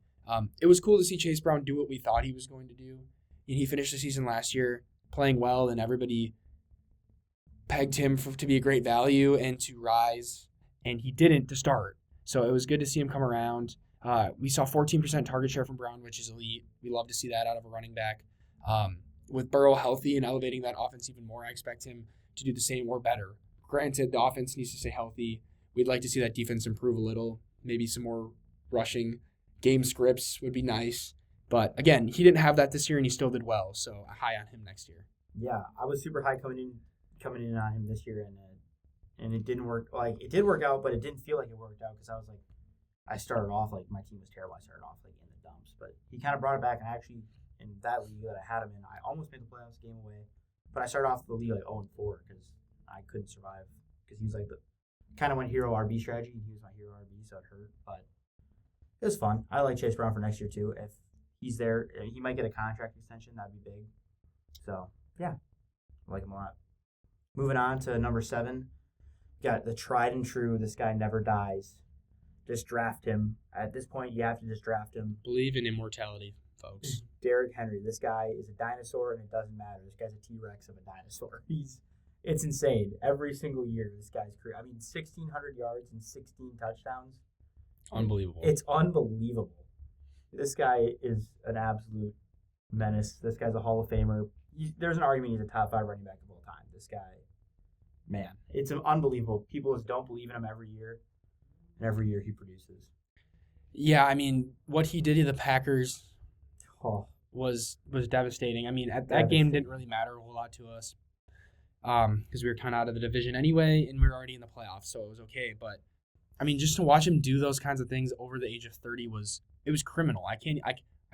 It was cool to see Chase Brown do what we thought he was going to do. And he finished the season last year playing well, and everybody pegged him to be a great value and to rise, and he didn't to start. So it was good to see him come around. We saw 14% target share from Brown, which is elite. We love to see that out of a running back. With Burrow healthy and elevating that offense even more, I expect him to do the same or better. Granted, the offense needs to stay healthy. We'd like to see that defense improve a little. Maybe some more rushing game scripts would be nice. But again, he didn't have that this year, and he still did well. So high on him next year. Yeah, I was super high coming in on him this year, and it didn't work. Like, it did work out, but it didn't feel like it worked out because I was like, I started off like my team was terrible. I started off like in the dumps, but he kind of brought it back, and actually in that league that I had him in, I almost made the playoffs game away, but I started off the league like 0-4 because I couldn't survive because he was like the kind of went hero RB strategy, and he was my hero RB, so it hurt, but it was fun. I like Chase Brown for next year too. If he's there, he might get a contract extension. That'd be big. So yeah, I like him a lot. Moving on to number 7, got the tried and true. This guy never dies. Just draft him. At this point, you have to just draft him. Believe in immortality, folks. Derrick Henry. This guy is a dinosaur, and it doesn't matter. This guy's a T-Rex of a dinosaur. It's insane. Every single year, this guy's career. I mean, 1,600 yards and 16 touchdowns. Unbelievable. It's unbelievable. This guy is an absolute menace. This guy's a Hall of Famer. There's an argument he's a top 5 running back of all time. This guy, man, it's unbelievable. People just don't believe in him every year, and every year he produces. Yeah, I mean, what he did to the Packers Oh, was devastating. I mean, that game didn't really matter a whole lot to us because we were kind of out of the division anyway, and we were already in the playoffs, so it was okay. But I mean, just to watch him do those kinds of things over the age of 30 was criminal. I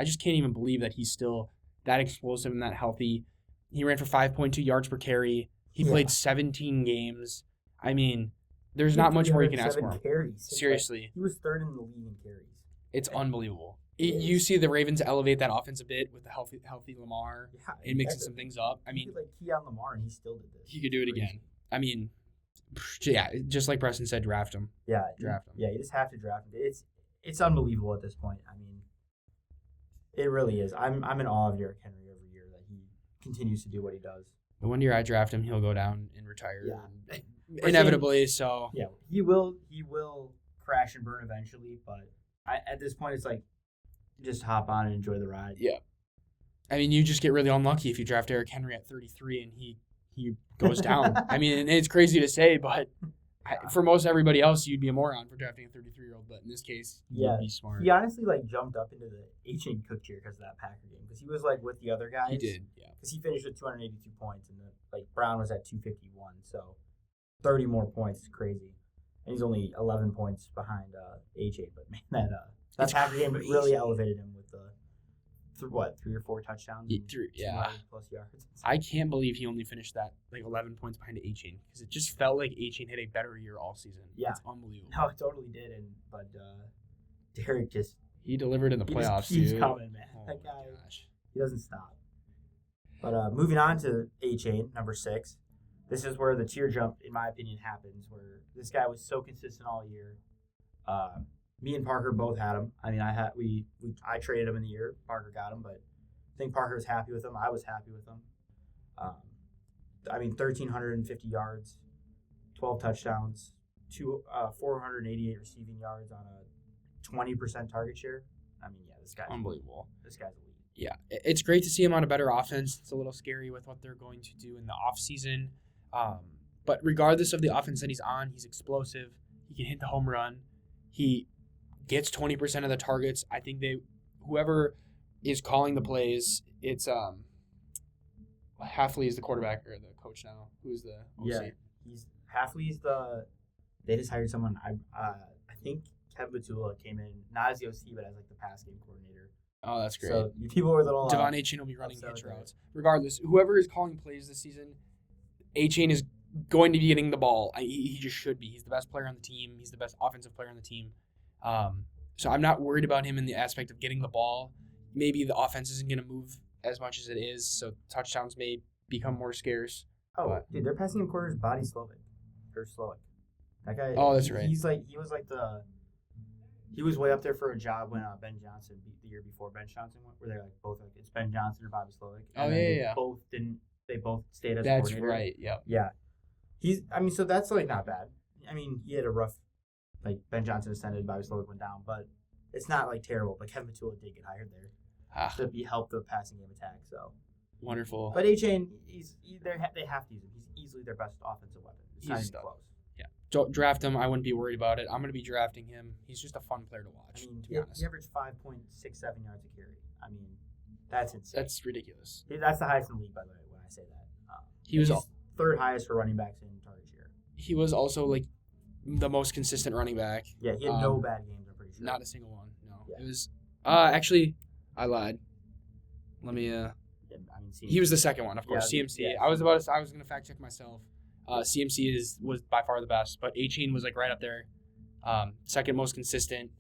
just can't even believe that he's still that explosive and that healthy. He ran for 5.2 yards per carry. He played 17 games. I mean, there's not much more you can ask for him. Carries. Seriously. He was 3rd in the league in carries. It's unbelievable. You see the Ravens elevate that offense a bit with the healthy Lamar and mixing some things up. I mean, he could like Keon Lamar, and he still did this. He could do it again. I mean, yeah, just like Preston said, draft him. Yeah, draft him. Yeah, you just have to draft him. It's unbelievable at this point. I mean, it really is. I'm in awe of Derrick Henry every year that he continues to do what he does. The one year I draft him, he'll go down and retire. Yeah. Inevitably, so. Yeah, he will crash and burn eventually, but at this point, it's like, just hop on and enjoy the ride. Yeah. I mean, you just get really unlucky if you draft Derrick Henry at 33 and he goes down. I mean, it's crazy to say, but for most everybody else, you'd be a moron for drafting a 33-year-old. But in this case, you'd be smart. He honestly jumped up into the Achane Cook tier because of that Packer game because he was with the other guys. He did, yeah. Because he finished with 282 points and Brown was at 251, so 30 more points is crazy. And he's only 11 points behind Achane, but man, that Packer game really elevated him with 3 or 4 touchdowns. Yeah. 200+ yards. I can't believe he only finished that 11 points behind Achane because it just felt like Achane had a better year all season. Yeah. It's unbelievable. No, it totally did. But Derrick he delivered in the playoffs, He's dude. coming, man. Oh that guy, gosh. He doesn't stop. But moving on to Achane, number 6. This is where the tear jump, in my opinion, happens, where this guy was so consistent all year. Me and Parker both had him. I mean, I traded him in the year. Parker got him, but I think Parker was happy with him. I was happy with him. 1,350 yards, 12 touchdowns, 488 receiving yards on a 20% target share. I mean, yeah, this guy's unbelievable. This guy's elite. Yeah, it's great to see him on a better offense. It's a little scary with what they're going to do in the offseason. But regardless of the offense that he's on, he's explosive. He can hit the home run. He gets 20% of the targets. I think whoever is calling the plays, it's Hafley is the quarterback or the coach now. Who's the OC? Yeah, Hafley's they just hired someone. I think Kevin Batula came in not as the OC but as the pass game coordinator. Oh, that's great. So people were a little. Javonte Achane will be running hitch routes. Regardless, whoever is calling plays this season, Achane is going to be getting the ball. He just should be. He's the best player on the team. He's the best offensive player on the team. So I'm not worried about him in the aspect of getting the ball. Maybe the offense isn't going to move as much as it is, so touchdowns may become more scarce. Oh, But- dude, their passing game corner is Body Slovic. Or Slovic. That guy. Oh, that's right. He was way up there for a job when Ben Johnson beat the year before Ben Johnson went, where they're like both like it's Ben Johnson or Bobby Slovic. Oh, then yeah. They both stayed as That's coordinator. right. Yep. Yeah. So that's like not bad. I mean, he had a rough, like Ben Johnson ascended, Bobby Slovic went down, but it's not like terrible. But Kevin Matula did get hired there to help the passing game attack. So Wonderful. but Achane, they have to use him. He's easily their best offensive weapon. It's not He's even stuck. close. Draft him. I wouldn't be worried about it. I'm going to be drafting him. He's just a fun player to watch, I mean, to be honest. he averaged 5.67 yards a carry. I mean, that's insane. That's ridiculous. That's the highest in the league, by the way, when I say that. He's third highest for running backs in target share. He was also like the most consistent running back. Yeah, he had no bad games, I'm pretty sure. Not a single one. No. Yeah. It was actually I lied. Let me Yeah, he was the second one, of course. Yeah, CMC. yeah. I was going to fact check myself. CMC was by far the best, but Achane was like right up there. Second most consistent.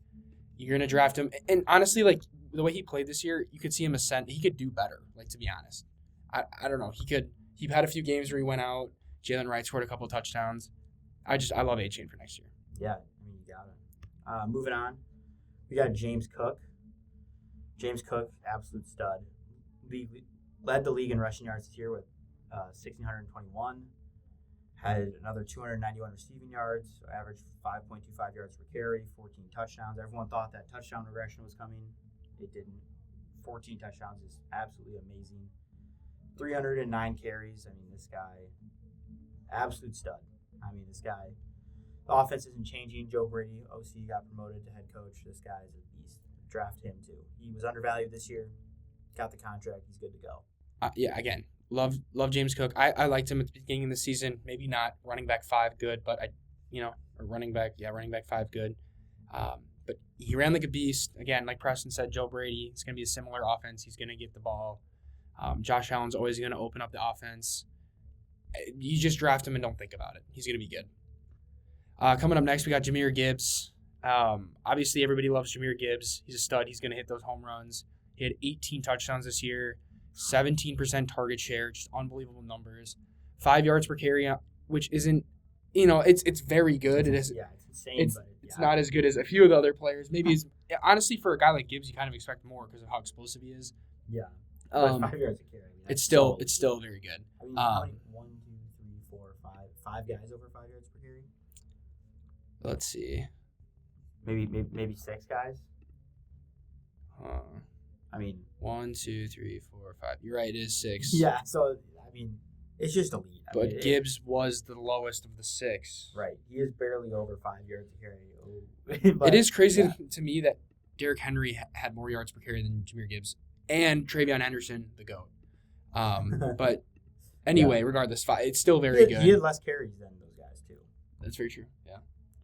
You're going to draft him. And honestly, like the way he played this year, you could see him ascend. He could do better, like to be honest. I don't know. He had a few games where he went out. Jalen Wright scored a couple touchdowns. I love Achane for next year. Yeah, I mean, you got it. Moving on, we got James Cook. James Cook, absolute stud. Led the league in rushing yards this year with 1,621. Had another 291 receiving yards, averaged 5.25 yards per carry, 14 touchdowns. Everyone thought that touchdown regression was coming. It didn't. 14 touchdowns is absolutely amazing. 309 carries. I mean, this guy, absolute stud. I mean, this guy, the offense isn't changing. Joe Brady, OC, got promoted to head coach. This guy is a beast. Draft him, too. He was undervalued this year. Got the contract. He's good to go. Yeah, again, love James Cook. I liked him at the beginning of the season. Maybe not running back 5 good, but running back 5 good. But he ran like a beast. Again, like Preston said, Joe Brady, it's going to be a similar offense. He's going to get the ball. Josh Allen's always going to open up the offense. You just draft him and don't think about it. He's going to be good. Coming up next, we got Jahmyr Gibbs. Obviously, everybody loves Jahmyr Gibbs. He's a stud. He's going to hit those home runs. He had 18 touchdowns this year, 17% target share, just unbelievable numbers. 5 yards per carry, which isn't, it's very good. It is. Yeah, it's insane. It's not as good as a few of the other players. Maybe honestly, for a guy like Gibbs, you kind of expect more because of how explosive he is. Yeah. But 5 yards a carry. I mean, it's still very good. I mean, how many, 1, 2, 3, 4, 5 guys over 5 yards per carry? Let's see. Maybe 6 guys. I mean, 1, 2, 3, 4, 5. You're right. It is 6. Yeah. So I mean, it's just elite. But Gibbs was the lowest of the 6. Right. He is barely over 5 yards a carry. It is crazy to me that Derrick Henry had more yards per carry than Jahmyr Gibbs and Travion Henderson, the GOAT. But anyway, regardless, it's still very good. He had less carries than those guys too. That's very true. Yeah.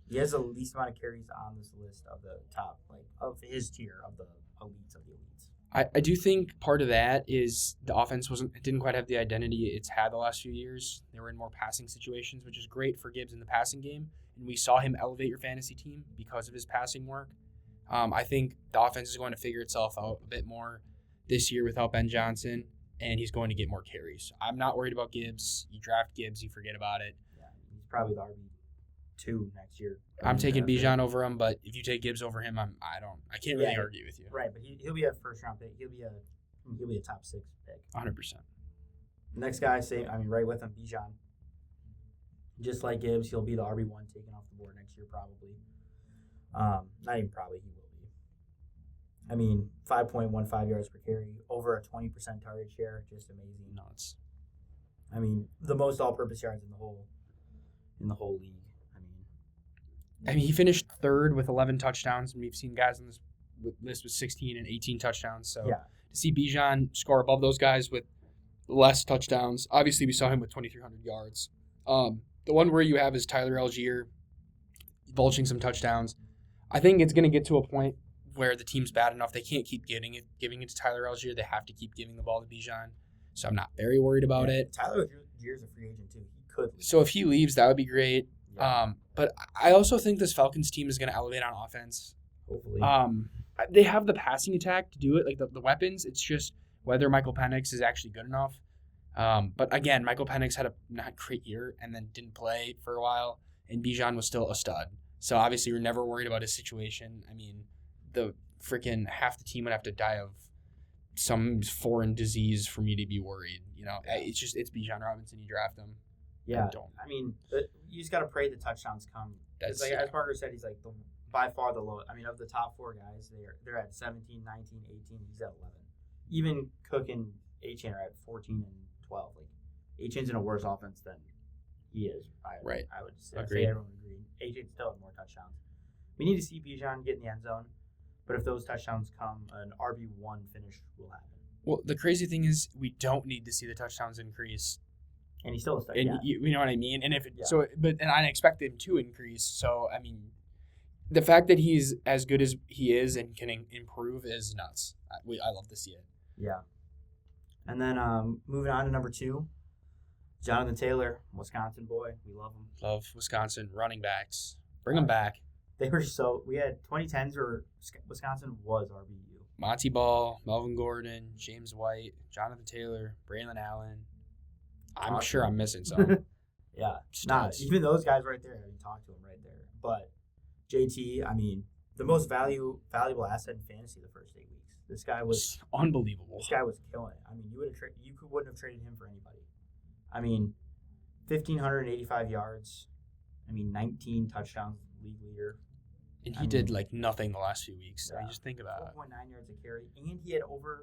He has the least amount of carries on this list of the top, like of his tier of the elites of the elites. I do think part of that is the offense didn't quite have the identity it's had the last few years. They were in more passing situations, which is great for Gibbs in the passing game. And we saw him elevate your fantasy team because of his passing work. I think the offense is going to figure itself out a bit more this year without Ben Johnson, and he's going to get more carries. I'm not worried about Gibbs. You draft Gibbs, you forget about it. Yeah, he's probably the RB2 next year. I'm taking Bijan over him, but if you take Gibbs over him, I can't really argue with you. Right, but he'll be a first round pick. He'll be a top 6 pick. 100%. Next guy, right with him, Bijan. Just like Gibbs, he'll be the RB1 taken off the board next year, probably. Not even probably, he will be. I mean, 5.15 yards per carry, over a 20% target share, just amazing. Nuts. I mean, the most all-purpose yards in the whole league. I mean, he finished 3rd with 11 touchdowns, and we've seen guys on this list with 16 and 18 touchdowns. So to see Bijan score above those guys with less touchdowns, obviously we saw him with 2,300 yards. The one where you have is Tyler Algier vulturing some touchdowns. I think it's going to get to a point where the team's bad enough they can't keep giving it to Tyler Algier. They have to keep giving the ball to Bijan. So I'm not very worried about it. Tyler Algier's a free agent too. He could leave. So if he leaves, that would be great. Yeah. But I also think this Falcons team is going to elevate on offense. Hopefully. They have the passing attack to do it, like the weapons. It's just whether Michael Penix is actually good enough. But again, Michael Penix had a not great year and then didn't play for a while, and Bijan was still a stud. So obviously, we're never worried about his situation. I mean, the freaking half the team would have to die of some foreign disease for me to be worried. It's Bijan Robinson. You draft him. Yeah, I mean, you just got to pray the touchdowns come. As Parker said, he's like by far the lowest. I mean, of the top 4 guys, they're at 17, 19, 18. He's at 11. Even Cook and Etienne are at 14 and 12. Like, Etienne's in a worse offense than he is. I would say. Everyone would agree. Etienne still has more touchdowns. We need to see Bijan get in the end zone, but if those touchdowns come, an RB1 finish will happen. Well, the crazy thing is we don't need to see the touchdowns increase. And he's still a stud. And you know what I mean? And I expect him to increase. So, I mean, the fact that he's as good as he is and can improve is nuts. I love to see it. Yeah. And then moving on to number 2, Jonathon Taylor, Wisconsin boy. We love him. Love Wisconsin running backs. Bring them back. We had 2010s where Wisconsin was RBU. Monty Ball, Melvin Gordon, James White, Jonathon Taylor, Braylon Allen. I'm sure I'm missing some. Yeah. Even those guys right there. You talked to them right there. But JT, I mean, the most valuable asset in fantasy the first 8 weeks. This guy was unbelievable. This guy was killing it. I mean, you wouldn't have traded him for anybody. I mean, 1,585 yards. I mean, 19 touchdowns, league leader. And he did like nothing the last few weeks. Yeah. I mean, just think about it. 4.9 yards a carry, and he had 11%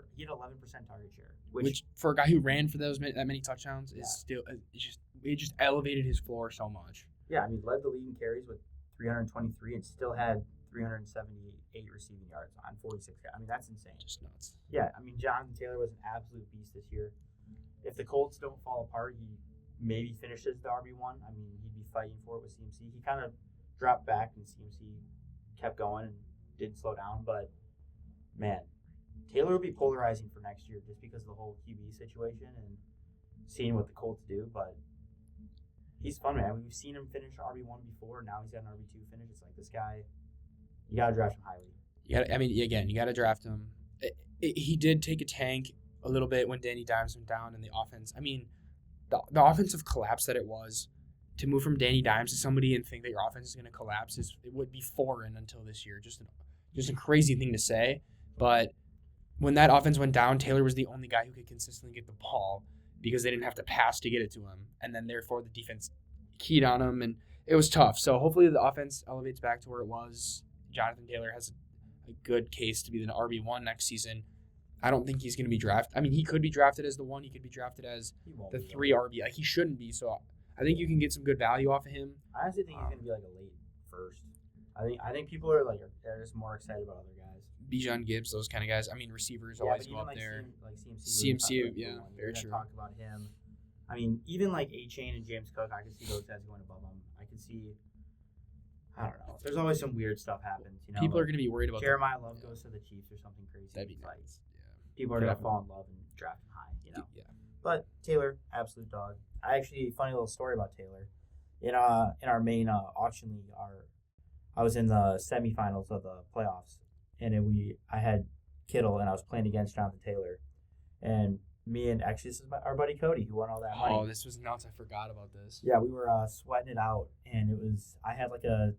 target share, which for a guy who ran for that many touchdowns is still it just elevated his floor so much. Yeah, I mean, led the league in carries with 323 and still had 378 receiving yards on 46. I mean, that's insane. Just nuts. Yeah, I mean, Jonathon Taylor was an absolute beast this year. If the Colts don't fall apart, he maybe finishes the RB1. I mean, he'd be fighting for it with CMC. He kind of dropped back, and CMC kept going and didn't slow down. But, man, Taylor will be polarizing for next year just because of the whole QB situation and seeing what the Colts do. But he's fun, man. We've seen him finish RB1 before. Now he's got an RB2 finish. It's like this guy, you got to draft him highly. You got to draft him. He did take a tank a little bit when Danny Dimes went down in the offense. I mean, the offensive collapse that it was, to move from Danny Dimes to somebody and think that your offense is going to collapse it would be foreign until this year. Just a crazy thing to say. But when that offense went down, Taylor was the only guy who could consistently get the ball because they didn't have to pass to get it to him. And then therefore the defense keyed on him, and it was tough. So hopefully the offense elevates back to where it was. Jonathon Taylor has a good case to be the RB1 next season. I don't think he's going to be drafted. I mean, he could be drafted as the 1. He could be drafted as the 3 RB. Like, he shouldn't be. So I think you can get some good value off of him. I honestly think he's going to be like a late first. I think people are they're just more excited about other guys. Bijan Gibbs, those kind of guys. I mean, receivers always go up there. CMC, yeah, very true. Talk about him. I mean, even like Achane and James Cook, I could see those guys going above him. I can see. I don't know. There's always some weird stuff happens. People are going to be worried about Jeremiah Love goes to the Chiefs or something crazy. That'd be nice. People are going to fall in love and draft him high, Yeah. But Taylor, absolute dog. Funny little story about Taylor. In our main auction league, I was in the semifinals of the playoffs, and I had Kittle, and I was playing against Jonathon Taylor, and me and actually this is our buddy Cody who won all that money. Oh, this was nuts! I forgot about this. Yeah, we were sweating it out, and I had like a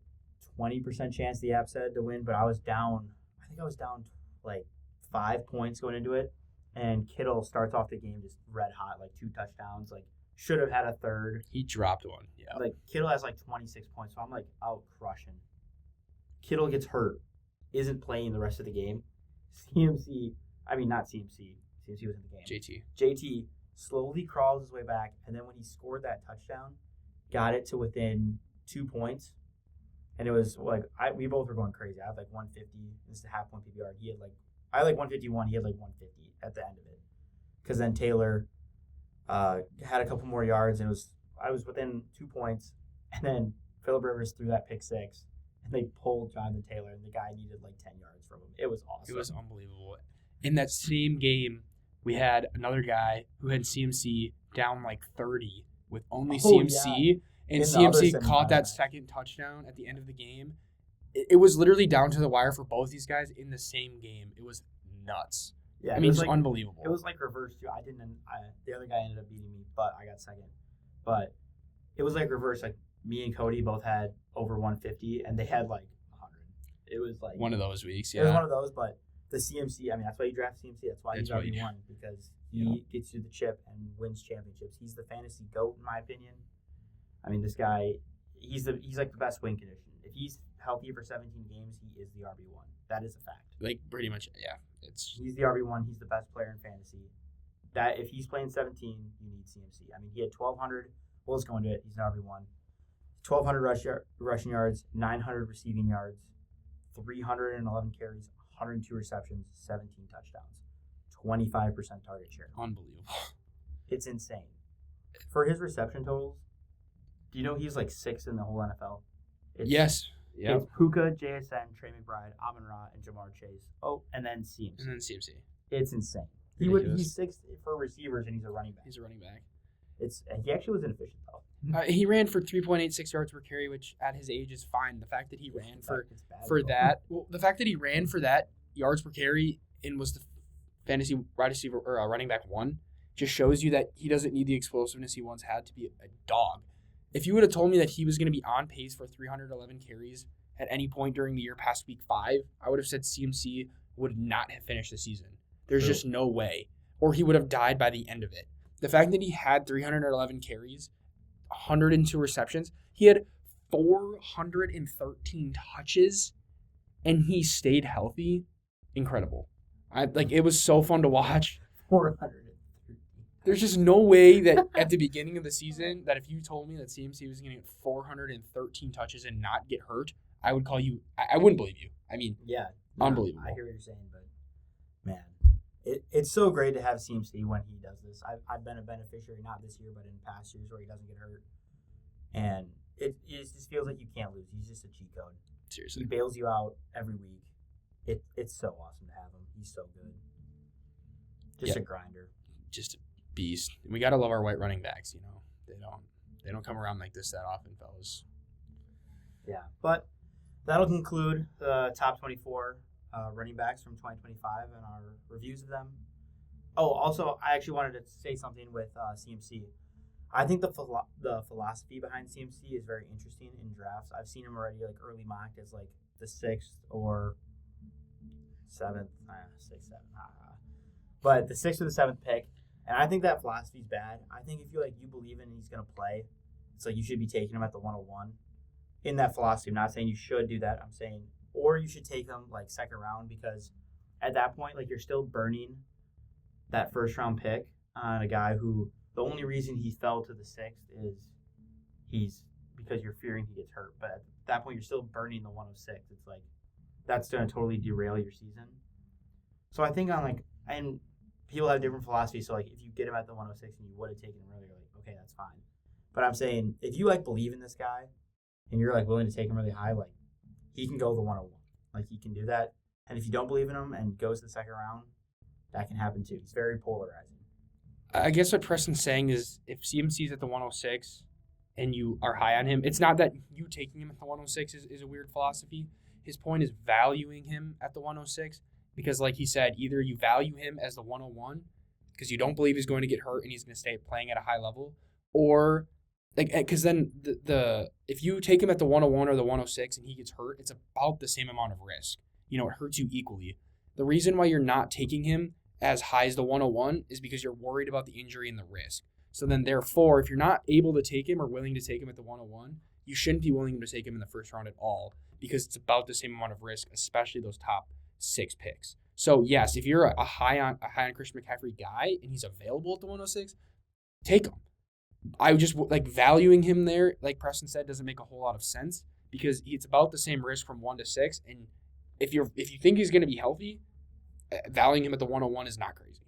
20% chance, the app said, to win, but I was down. I think I was down like 5 points going into it, and Kittle starts off the game just red hot, like 2 touchdowns, like should have had a third. He dropped one. Yeah. Like Kittle has like 26 points, so I'm like out crushing. Kittle gets hurt, isn't playing the rest of the game. Not CMC was in the game. JT slowly crawls his way back, and then when he scored that touchdown, got it to within 2 points, and it was like we both were going crazy. I had like 150. This is a half point PPR. I had like 151. He had like 150 at the end of it, because then Taylor had a couple more yards, and I was within 2 points, and then Phillip Rivers threw that pick six, and they pulled Jonathon Taylor, and the guy needed like 10 yards from him. It was awesome. It was unbelievable. In that same game, we had another guy who had CMC down like 30 with only CMC, and CMC caught that second touchdown at the end of the game. It was literally down to the wire for both these guys in the same game. It was nuts. Yeah, I mean, it was it's unbelievable. It was like reverse too. The other guy ended up beating me, but I got second. But it was like reverse. Like me and Cody both had over 150, and they had like 100. It was like one of those weeks. Yeah, it was one of those. But the CMC, I mean, that's why you draft CMC. That's why he's That's why you RB1 because he gets you the chip and wins championships. He's the fantasy GOAT in my opinion. I mean, this guy, he's like the best win condition. If he's healthy for 17 games, he is the RB1. That is a fact. Like pretty much, yeah. He's the RB1. He's the best player in fantasy. That if he's playing 17, you need CMC. I mean, he had 1,200. We'll just go into it. He's an RB1. 1,200 rushing yards, 900 receiving yards, 311 carries, 102 receptions, 17 touchdowns, 25% target share. Unbelievable. It's insane. For his reception totals, do you know he's like 6th in the whole NFL? Yes. Yeah. It's Puka, JSN, Trey McBride, Amon-Ra, and Jamar Chase. Oh, and then CMC. It's insane. He's 6th for receivers, and he's a running back. He's a running back. He actually was inefficient though. He ran for 3.86 yards per carry, which at his age is fine. The fact that he ran the fact that he ran for that yards per carry and was the fantasy wide receiver or running back 1 just shows you that he doesn't need the explosiveness he once had to be a dog. If you would have told me that he was going to be on pace for 311 carries at any point during the year past week 5, I would have said CMC would not have finished the season. There's just no way. Or he would have died by the end of it. The fact that he had 311 carries, 102 receptions, he had 413 touches, and he stayed healthy. Incredible. It was so fun to watch. 413. There's just no way that at the beginning of the season that if you told me that CMC was going to get 413 touches and not get hurt, I would call you. I wouldn't believe you. I mean, unbelievable. I hear what you're saying, but man, it's so great to have CMC when he does this. I've been a beneficiary, not this year, but in past years where he doesn't get hurt, and it just feels like you can't lose. He's just a cheat code. Seriously, he bails you out every week. It's so awesome to have him. He's so good. Just a grinder. Just a beast. We gotta love our white running backs. They don't come around like this that often, fellas. Yeah, but that'll conclude the top 24 running backs from 2025 and our reviews of them. Oh, also, I actually wanted to say something with CMC. I think the philosophy behind CMC is very interesting in drafts. I've seen him already like early mocked as like the 6th or 7th, 6th, 7th, but the 6th or the 7th pick. And I think that philosophy is bad. I think if you believe in he's going to play, it's like you should be taking him at the 101 in that philosophy. I'm not saying you should do that. I'm saying, or you should take him like 2nd round because at that point, like you're still burning that 1st round pick on a guy who the only reason he fell to the 6th is he's because you're fearing he gets hurt. But at that point, you're still burning the 106. It's like that's going to totally derail your season. So I think and people have different philosophies. So like if you get him at the 106 and you would have taken him earlier, like okay, that's fine. But I'm saying if you like believe in this guy and you're like willing to take him really high, like he can go the 101. Like he can do that. And if you don't believe in him and goes to the 2nd round, that can happen too. He's very polarizing. I guess what Preston's saying is if CMC's at the 106 and you are high on him, it's not that you taking him at the 106 is a weird philosophy. His point is valuing him at the 106 because, like he said, either you value him as the 101 because you don't believe he's going to get hurt and he's going to stay playing at a high level, or because then the if you take him at the 101 or the 106 and he gets hurt, it's about the same amount of risk. It hurts you equally. The reason why you're not taking him as high as the 101 is because you're worried about the injury and the risk. So then, therefore, if you're not able to take him or willing to take him at the 101, you shouldn't be willing to take him in the 1st round at all because it's about the same amount of risk, especially those top 6 picks. So, yes, if you're a high on Christian McCaffery guy and he's available at the 106, take him. I just valuing him there, like Preston said, doesn't make a whole lot of sense because it's about the same risk from 1 to 6. And if you think he's going to be healthy, valuing him at the 101 is not crazy.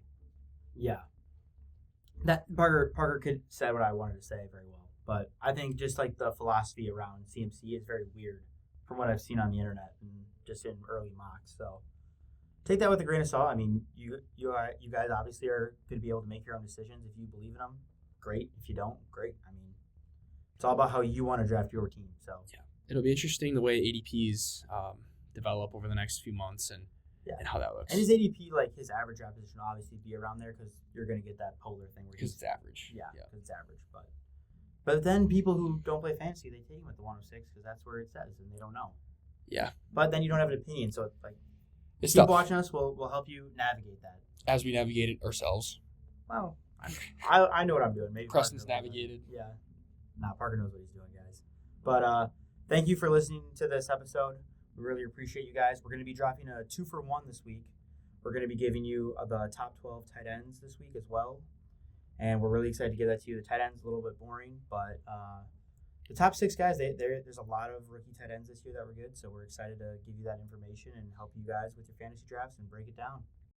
Yeah. That Parker said what I wanted to say very well. But I think just like the philosophy around CMC is very weird from what I've seen on the internet and just in early mocks. So take that with a grain of salt. I mean, you guys obviously are going to be able to make your own decisions. If you believe in them, great. If you don't, great. I mean, it's all about how you want to draft your team. So yeah, it'll be interesting the way ADPs develop over the next few months, and Yeah. and how that looks. And his ADP, like his average draft position, will obviously be around there because you're going to get that polar thing where Because it's average. Yeah, because it's average. But then people who don't play fantasy, they take him at the 106 because that's where it says, and they don't know. Yeah. But then you don't have an opinion, so like It's keep tough. watching us. We'll help you navigate that. As we navigate it ourselves. Well, I know what I'm doing. Maybe Preston's Parker knows navigated. Yeah. Parker knows what he's doing, guys. But thank you for listening to this episode. We really appreciate you guys. We're going to be dropping a 2-for-1 this week. We're going to be giving you the top 12 tight ends this week as well. And we're really excited to give that to you. The tight end's a little bit boring, but the top 6 guys, there's a lot of rookie tight ends this year that were good. So we're excited to give you that information and help you guys with your fantasy drafts and break it down.